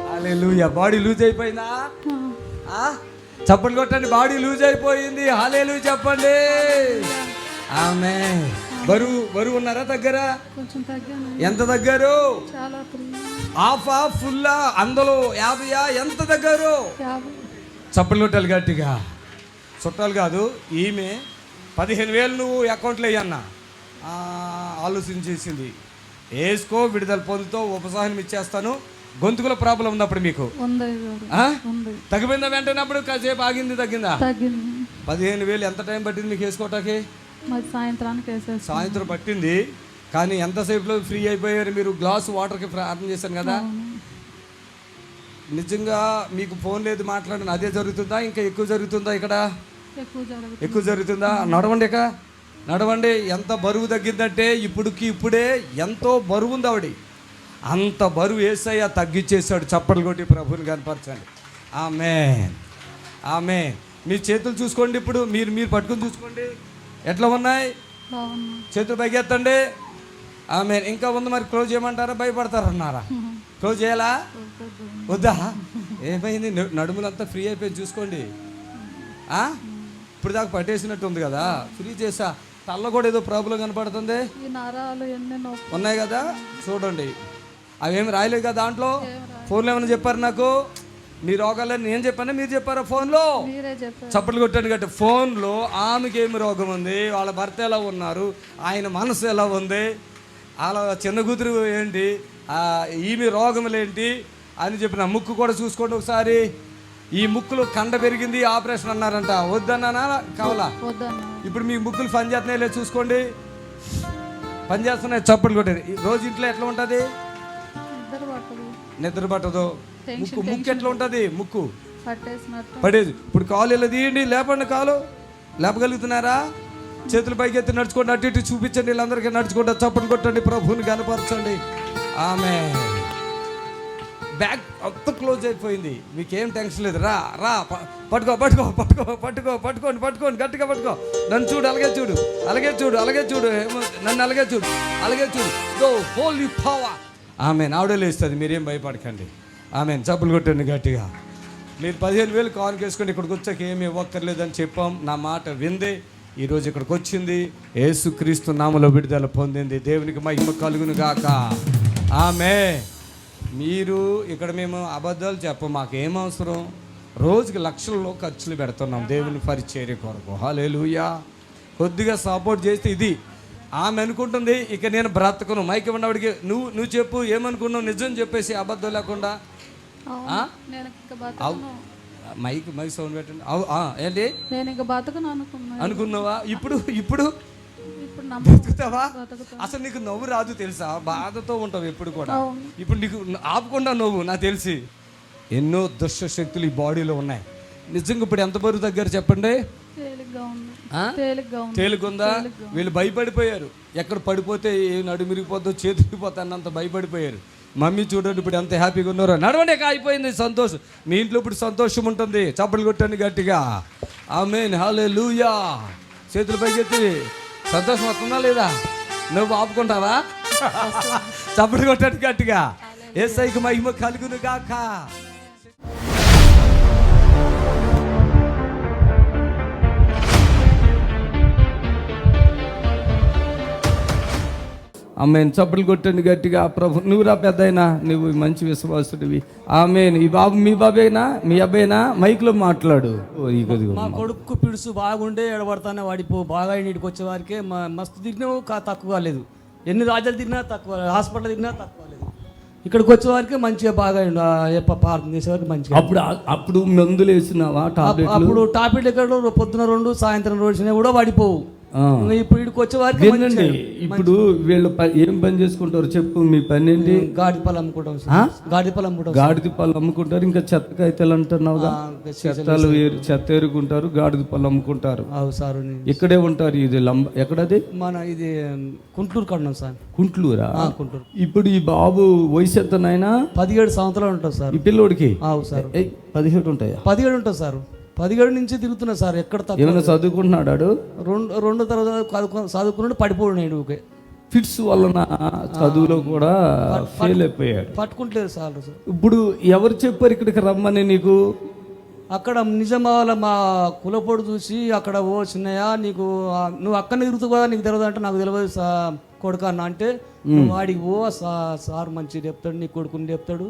హల్లెలూయా. బాడీ లూజ్ అయిపోయిందా? చప్పట్లు కొట్టండి. బాడీ లూజ్ అయిపోయింది. హల్లెలూయా చెప్పండి. ఆమె బరువు ఉన్నారా? తగ్గరా? ఎంత తగ్గారు? హాఫా ఫుల్లా? అందులో 50? ఎంత తగ్గారు? చప్పట్లు కొట్టాలి గట్టిగా. చుట్టాలు కాదు, ఈమె 15,000 నువ్వు అకౌంట్లో వేయన్నా ఆలోచించేసింది. వేసుకో, విడుదల పొందుతో ఉపశమనం ఇచ్చేస్తాను. గొంతుకుల ప్రాబ్లం ఉన్నప్పుడు మీకు తగ్గిపోయిందా? వెంటనే అప్పుడు కాసేపు ఆగింది, తగ్గిందా? 15,000. ఎంత టైం పట్టింది మీకు వేసుకోవటానికి? సాయంత్రం పట్టింది. కానీ ఎంతసేపులో ఫ్రీ అయిపోయారు మీరు? గ్లాస్ వాటర్కి ప్రార్థన చేశాను కదా. నిజంగా మీకు ఫోన్ లేదు మాట్లాడిన అదే జరుగుతుందా? ఇంకా ఎక్కువ జరుగుతుందా? ఇక్కడ ఎక్కువ జరుగుతుందా? నడవండి. ఎంత బరువు తగ్గిందంటే ఇప్పుడే ఎంతో బరువు ఉంది ఆవిడ. అంత బరువు యేసయ్య తగ్గించేశాడు. చప్పట్లు కొట్టి ప్రభువుని కనపరచండి. ఆమె మీ చేతులు చూసుకోండి. ఇప్పుడు మీరు పట్టుకుని చూసుకోండి ఎట్లా ఉన్నాయి. చేతులు పైకెత్తండి. ఆమె ఇంకా ఉంది. మరి క్లోజ్ చేయమంటారా? భయపడతారన్నారా? క్లోజ్ చేయాలా? వద్దా? ఏమైంది? నడుములంతా ఫ్రీ అయిపోయి చూసుకోండి. ఇప్పుడు దాకా పట్టేసినట్టు ఉంది కదా, ఫ్రీ చేసా. తల్ల కూడా ఏదో ప్రాబ్లం కనపడుతుంది, ఉన్నాయి కదా చూడండి. అవేమి రాయలేదు కదా దాంట్లో. ఫోన్లో ఏమైనా చెప్పారు నాకు? మీ రోగాలని నేను చెప్పాను, మీరు చెప్పారా ఫోన్లో? చప్పట్లు కొట్టండి గట్టి. ఫోన్లో ఆమెకి ఏమి రోగం ఉంది, వాళ్ళ భర్త ఎలా ఉన్నారు, ఆయన మనసు ఎలా ఉంది, వాళ్ళ చిన్న కూతురు ఏంటి, ఈమె రోగములేంటి అని చెప్పిన. ముక్కు కూడా చూసుకోండి ఒకసారి. ఈ ముక్కులో కండ పెరిగింది, ఆపరేషన్ అన్నారంట. వద్దన్నానా కావాలా? ఇప్పుడు మీ ముక్కులు పని చేస్తున్నాయి లేదు చూసుకోండి. పని చేస్తున్నాయి, చప్పట్లు కొట్టేది. రోజు ఇంట్లో ఎట్లా ఉంటుంది? నిద్ర పట్టదు. ముక్కు ఎట్లా ఉంటుంది? ముక్కు పడేది. ఇప్పుడు కాలు ఇలా తీయండి, లేపండి. కాలు లేపగలుగుతున్నారా? చేతులు పైకి ఎత్తి నడుచుకోండి, అటు ఇటు చూపించండి, వీళ్ళందరికీ నడుచుకుంటా చప్పట్లు కొట్టండి, ప్రభువుని కనపరచండి. ఆమె బ్యాగ్ అంత క్లోజ్ అయిపోయింది, మీకేం టెన్షన్ లేదు. రా రా పట్టుకో పట్టుకో పట్టుకో పట్టుకో పట్టుకోండి పట్టుకోండి, గట్టిగా పట్టుకో. నన్ను చూడు, అలాగే చూడు, అలాగే చూడు, అలాగే చూడు, నన్ను అలాగే చూడు, అలాగే చూడు. దో హోలీ పవర్. ఆమె ఆవిడ లేస్తుంది, మీరేం భయపడకండి. ఆమె చప్పులు కొట్టండి గట్టిగా. మీరు 15,000 కానుక వేసుకొని ఇక్కడికి వచ్చాక ఏమి ఇవ్వక్కర్లేదని చెప్పాం. నా మాట విందే ఈరోజు ఇక్కడికి వచ్చింది. యేసుక్రీస్తు నామములో విడుదల పొందింది. దేవునికి మహిమ కలుగును గాక. ఆమె మీరు ఇక్కడ మేము అబద్ధాలు చెప్పం, మాకేం అవసరం. రోజుకి లక్షల్లో ఖర్చులు పెడుతున్నాం దేవుని పరిచర్య కొరకు. హల్లెలూయా. కొద్దిగా సపోర్ట్ చేస్తే ఇది. ఆమె అనుకుంటుంది ఇక నేను బ్రతకను. మైక్ ఉన్నవాడికి నువ్వు చెప్పు ఏమనుకున్నావు, నిజం చెప్పేసి అబద్ధం లేకుండా. మైక్ సౌండ్ పెట్టండి. ఏంటి అనుకున్నావా? ఇప్పుడు బతుకుతావా? అసలు నీకు నవ్వు రాదు తెలుసా, బాధతో ఉంటావు ఎప్పుడు కూడా. ఇప్పుడు నీకు ఆపకుండా నవ్వు. నాకు తెలిసి ఎన్నో దుష్ట శక్తులు ఈ బాడీలో ఉన్నాయి. నిజంగా ఇప్పుడు ఎంత బరువు దగ్గర చెప్పండి? తేలిగుందా? వీళ్ళు భయపడిపోయారు, ఎక్కడ పడిపోతే నడుమిరిగిపోద్దో చేతిరిగిపోతా అన్నంత భయపడిపోయారు. మమ్మీ చూడండి ఇప్పుడు ఎంత హ్యాపీగా ఉన్నారో. నడవండి, అయిపోయింది సంతోషం. మీ ఇంట్లో ఇప్పుడు సంతోషం ఉంటుంది. చప్పట్లు కొట్టండి గట్టిగా. ఆమేన్, హల్లెలూయా. చేతులు పైకెత్తి. సంతోషం వస్తుందా లేదా? నువ్వు ఆపుకుంటావా? చప్పట్లు కొట్టండి గట్టిగా. యేసయ్యకు మహిమ కలుగును గాక. ఆమెన్. చప్పట్లు కొట్టండి గట్టిగా. ప్రభు నువ్వు రా పెద్దయినా, నువ్వు మంచి విశ్వాసుడివి. ఆమెన్. ఈ బాబు మీ బాబేనా, మీ అబ్బాయినా? మైక్లో మాట్లాడు. మా కొడుకు పిడుసు బాగుండే ఎడబడతానే వాడిపో బాగా ఇంటికి వచ్చే వారికి మస్తు తిరిగినావు తక్కువ లేదు. ఎన్ని రాజ్యాలు తిరిగినా తక్కువ, హాస్పిటల్ తిరిగినా తక్కువ లేదు. ఇక్కడికి వచ్చే వారికి మంచిగా బాగా ప్రార్థన చేసేవారికి మంచిగా. అప్పుడు మందులు వేసినావా? అప్పుడు టాబ్లెట్ ఎక్కడ పొద్దున 2 సాయంత్రం 2 కూడా వాడిపోవు. ఇప్పుడు ఇక్కడికి వచ్చే వారికి వినండి. ఇప్పుడు వీళ్ళు ఏం పని చేసుకుంటారు చెప్పు? మీ పని ఏంటి? గాడిద పాలు అమ్ముకుంటాం. గాడిద పాలు అమ్ముకుంటారు. ఇంకా చెత్త కాగితాలు అంటున్నావుగా, చెత్తలు చెత్త ఏరుకుంటారు, గాడిద పాలు అమ్ముకుంటారు. ఇక్కడే ఉంటారు. ఇది ఎక్కడది? మన ఇది కుంట్లూరు కన్నాం సార్. కుంట్లూరా? కుంట్లూరు. ఇప్పుడు ఈ బాబు వయసు ఎంతనైనా? 17 సంవత్సరాలు ఉంటుంది సార్ ఈ పిల్లోడికి. సార్ 17 ఉంటాయా? 17 ఉంటుంది సార్. 17 నుంచి తిరుగుతున్నా సార్. ఎక్కడ ఏమైనా చదువుకుంటున్నాడు? రెండు తరగతి చదువుకున్నాడు, పడిపోయాడు. ఫిట్స్ వలన చదువులో కూడా ఫెయిల్ అయిపోయాడు. పట్టుకుంటలేదు సార్. ఇప్పుడు ఎవరు చెప్పారు ఇక్కడికి రమ్మని నీకు? అక్కడ నిజామాబాద్లో మా కులపోడు చూసి అక్కడ ఓ చిన్నయ్య నీకు నువ్వు అక్కడనే తిరుగుతావు కదా, నీకు తెలియదు అంటే నాకు తెలియదు కొడుకు అన్న అంటే, వాడికి ఓ సార్ మంచిగా చెప్తాడు, నీ కొడుకుని చెప్తాడు,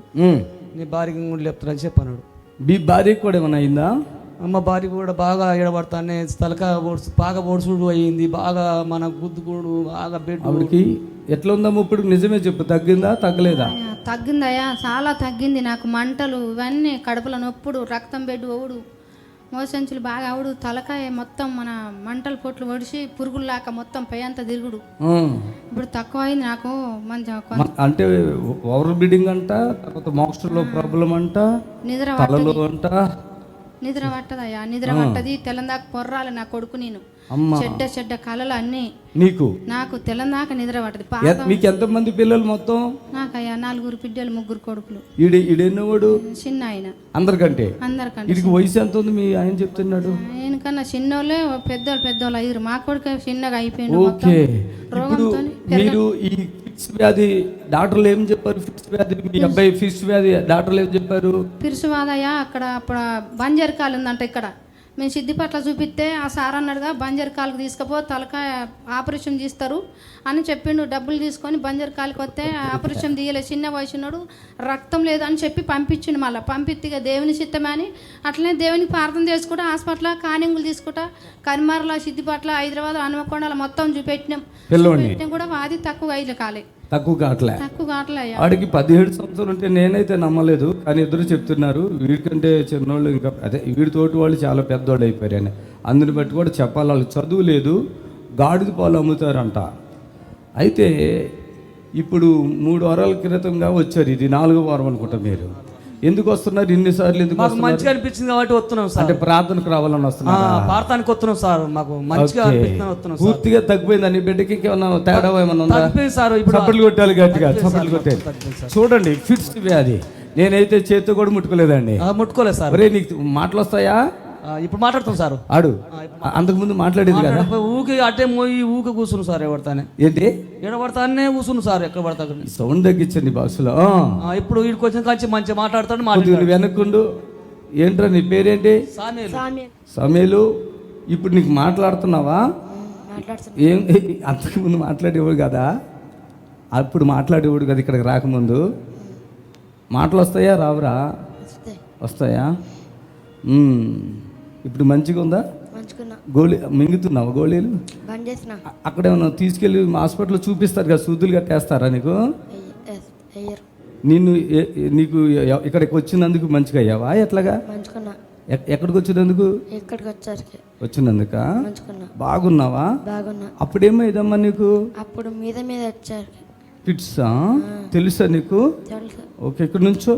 నీ భార్యకి కూడా చెప్తాడు అని చెప్పాడు. మీ భార్యకి కూడా ఏమైనా అయిందా? అమ్మ భార్య కూడా బాగా ఎడబడతానే, తలక బాగా ఓడుచుడు అయ్యింది, బాగా మన గుద్దుకోడు, బాగా బెడ్. ఎట్లా ఉందమ్మా ఇప్పుడు? నిజమే చెప్పు, తగ్గిందా తగ్గలేదా? తగ్గిందయ్యా, చాలా తగ్గింది. నాకు మంటలు ఇవన్నీ, కడుపులో నొప్పుడు, రక్తం బెడ్ ఓడు, మోసంచులు బాగా అవుడు, తలకాయ మొత్తం మన మంటలు పొట్లు ఒడిచి పురుగుల్లాక మొత్తం పై అంతా తిరుగుడు. ఇప్పుడు తక్కువ అయింది నాకు. మంచిగా అంటే ఓవర్ బ్లీడింగ్ అంట, తర్వాత మోక్షంలో ప్రాబ్లం అంట, నిద్ర అంట. నిద్ర పట్టదయ్యా, నిద్ర పట్టది. తెల్లందాక పొర్రాలి నా కొడుకు. నేను అమ్మా. చెడ్డ చెడ్డ కళలు అన్నీ నీకు నాకు తెలందాక నిద్ర పట్టదు మీకు ఎంతమంది పిల్లలు మొత్తం? నాకు అయ్యా 4 బిడ్డలు 3 కొడుకులు. ఈడెన్నోడు? చిన్న ఆయన అందరికంటే. అందరికంటే. వీడికి వయసు ఎంత ఉంది మీ ఆయన చెప్తున్నాడు? ఆయనకన్నా చిన్నోళ్ళే పెద్దోళ్ళు అయ్యారు. మా కొడుకు చిన్నగా అయిపోయింది. ఓకే. ఇప్పుడు మీరు ఈ ఫిట్స్ వ్యాధి డాక్టర్లు ఏం చెప్పారు? ఫిట్స్ వ్యాధి మీ అబ్బాయి ఫిట్స్ వ్యాధి డాక్టర్లు ఏం చెప్పారు? పిరుసువాదయ్య అక్కడ అప్పుడు బంజర్ ఉందంట. ఇక్కడ మేము సిద్దిపట్ల చూపిస్తే ఆ సార్ అన్నాడుగా బంజర్ కాలుకు తీసుకుపో తలకాయ ఆపరేషన్ చేస్తారు అని చెప్పిండు. డబ్బులు తీసుకొని బంజర్ కాలుకి వస్తే ఆపరేషన్ తీయలేదు. చిన్న వయసున్నాడు, రక్తం లేదు అని చెప్పి పంపించిండు. మళ్ళీ పంపిస్తే దేవుని చిత్తమని అట్లనే దేవునికి ప్రార్థన చేసుకుంటా హాస్పిటల్ కానింగులు తీసుకుంటా కరిమార్ల సిద్దిపట్ల హైదరాబాద్ హనుమకొండల మొత్తం చూపెట్టినాం కూడా వాది తక్కువ అయ్యి కాలే. తక్కువ కావట్లే. వాడికి 17 సంవత్సరాలు ఉంటే నేనైతే నమ్మలేదు, కానీ ఇద్దరు చెప్తున్నారు వీడికంటే చిన్నోళ్ళు ఇంకా అదే వీడితోటి వాళ్ళు చాలా పెద్దవాళ్ళు అయిపోయారని. అందుని బట్టి కూడా చెప్పాలి, వాళ్ళు చదువు లేదు, గాడిద పాలు అమ్ముతారంట. అయితే ఇప్పుడు 3 వారాల క్రితంగా వచ్చారు, ఇది 4వ వారం అనుకుంటా. మీరు ఎందుకు వస్తున్నారు ఇన్నిసార్లు? ఎందుకు మాకు మంచిగా అనిపించింది కాబట్టి వస్తున్నాం సార్. అంటే ప్రార్థనకు రావాలని వస్తున్నారు? ప్రార్థనకు వస్తున్నాం సార్. మాకు మంచిగా అనిపిస్తుంది వస్తున్నాం. పూర్తిగా తగ్గిపోయింది అని బిడ్డకి ఏమన్నా తేడా ఏమన్నా ఉందా? సార్ ఇప్పుడు చప్పట్లు కొట్టాలి గట్టిగా, చప్పట్లు కొట్టాలి. చూడండి ఫిట్స్ వ్యాధి నేనైతే చేతితో కూడా ముట్టుకోలేదండి. ముట్టుకోలేదు సార్. ఒరే నీకు మాటలు వస్తాయా? ఇప్పుడు మాట్లాడుతాం సార్. ఆడు అంతకు ముందు మాట్లాడేది కదా. ఊకి అట్టే మోయి ఊకి కూర్చును సార్. ఎవడతానే ఏంటి ఎడబడతానే కూర్చును సార్. ఎక్కడ పడతా సౌండ్ తగ్గించండి బాక్సులో. ఇప్పుడు వీడికి వచ్చిన కాంచి మంచిగా మాట్లాడతాడు. నువ్వు వెనక్కుండు. ఏంట్రా నీ పేరేంటి? సమేలు. ఇప్పుడు నీకు మాట్లాడుతున్నావా? ఏం అంతకు ముందు మాట్లాడేవాడు కదా, అప్పుడు మాట్లాడేవాడు కదా ఇక్కడికి రాకముందు. మాటలు వస్తాయా రావురా? వస్తాయా? ఇప్పుడు మంచిగా ఉందా? గోళీ మింగుతున్నావా? గోళీలు అక్కడే ఉన్నావు, తీసుకెళ్ళి హాస్పిటల్లో చూపిస్తారు కదా, సూదులు కట్టేస్తారా నీకు? నీకు ఇక్కడికి వచ్చినందుకు మంచిగా అయ్యావా? ఎట్లాగా? ఎక్కడికి వచ్చినందుకు? వచ్చినందుక బాగున్నావా? అప్పుడేమైందమ్మా నీకు? అప్పుడు మీద వచ్చారు ఫిట్సా? తెలుసా నీకు? ఓకే, ఇక్కడ నుంచో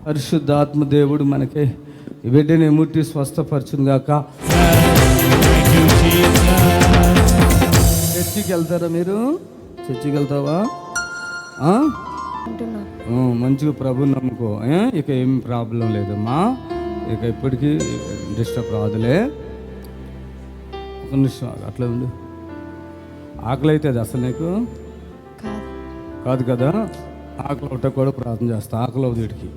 పరిశుద్ధాత్మ దేవుడు మనకి ఈ బిడ్డని ముట్టి స్వస్థపరచును గాక. చర్చికి వెళ్తారా మీరు? చర్చికి వెళ్తావా? మంచిగా ప్రభుని నమ్ముకో. ఇక ఏం ప్రాబ్లం లేదమ్మా, ఇక ఇప్పటికీ డిస్టర్బ్ రాదులే. ఒక నిమిషం అట్లా ఉండు. ఆకలి అవుతుంది అసలు నీకు? కాదు కదా. ఆకలి ఒకట కూడా ప్రార్థన చేస్తా. ఆకలి అవుతుంది వీడికి.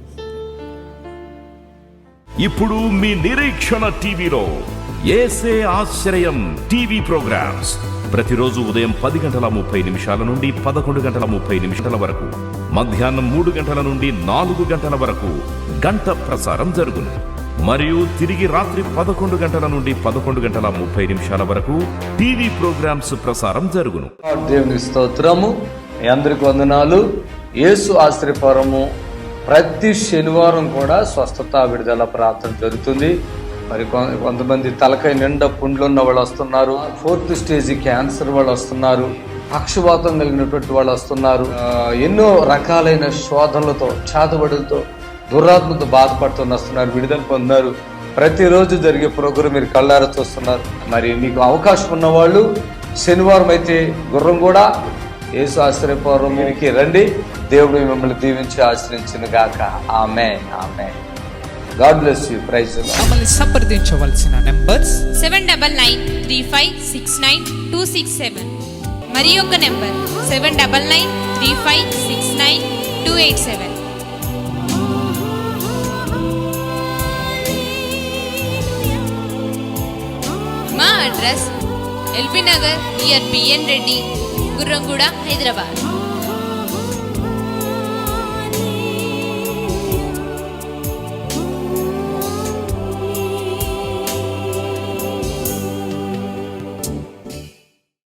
ఇప్పుడు మీ నిరీక్షణ టీవీలో యేసే ఆశ్రయం టీవీ ప్రోగ్రామ్స్ ప్రతిరోజు ఉదయం 10:30 నుండి 11:30 వరకు, మధ్యాహ్నం 3 గంటల నుండి 4 గంటల వరకు గంట ప్రసారం జరుగును. మరియు తిరిగి రాత్రి 11 గంటల నుండి 11:30 వరకు టీవీ ప్రోగ్రామ్స్ ప్రసారం జరుగును. దేవుని స్తోత్రము. మీ అందరికి వందనాలు. యేసు ఆశ్రయపురము ప్రతి శనివారం కూడా స్వస్థత విడుదల ప్రార్థన జరుగుతుంది. మరి కొంతమంది తలకాయ నిండా పుండ్లు ఉన్న వాళ్ళు వస్తున్నారు, 4th స్టేజ్ క్యాన్సర్ వాళ్ళు వస్తున్నారు, పక్షవాతం కలిగినటువంటి వాళ్ళు వస్తున్నారు, ఎన్నో రకాలైన శోధనలతో చేతబడులతో దురాత్మతో బాధపడుతూ వస్తున్నారు, విడుదల పొందుతున్నారు. ప్రతిరోజు జరిగే ప్రోగ్రాం మీరు కళ్ళారా చూస్తున్నారు. మరి మీకు అవకాశం ఉన్నవాళ్ళు శనివారం అయితే గుర్రం కూడా యేసు ఆశ్రయపురంకి రండి. దేవుడు మిమ్మల్ని దీవించి ఆశ్రయించును గాక. Amen, amen. God bless you. Praise the lord. మమ్మల్ని సంప్రదించవలసిన నంబర్స్ 7993569267 మరి ఒక నంబర్ 7993569287. మా అడ్రస్ ఎల్బీ నగర్ నియర్ బిఎన్ రెడ్డి, గుర్రంగూడ, హైదరాబాద్.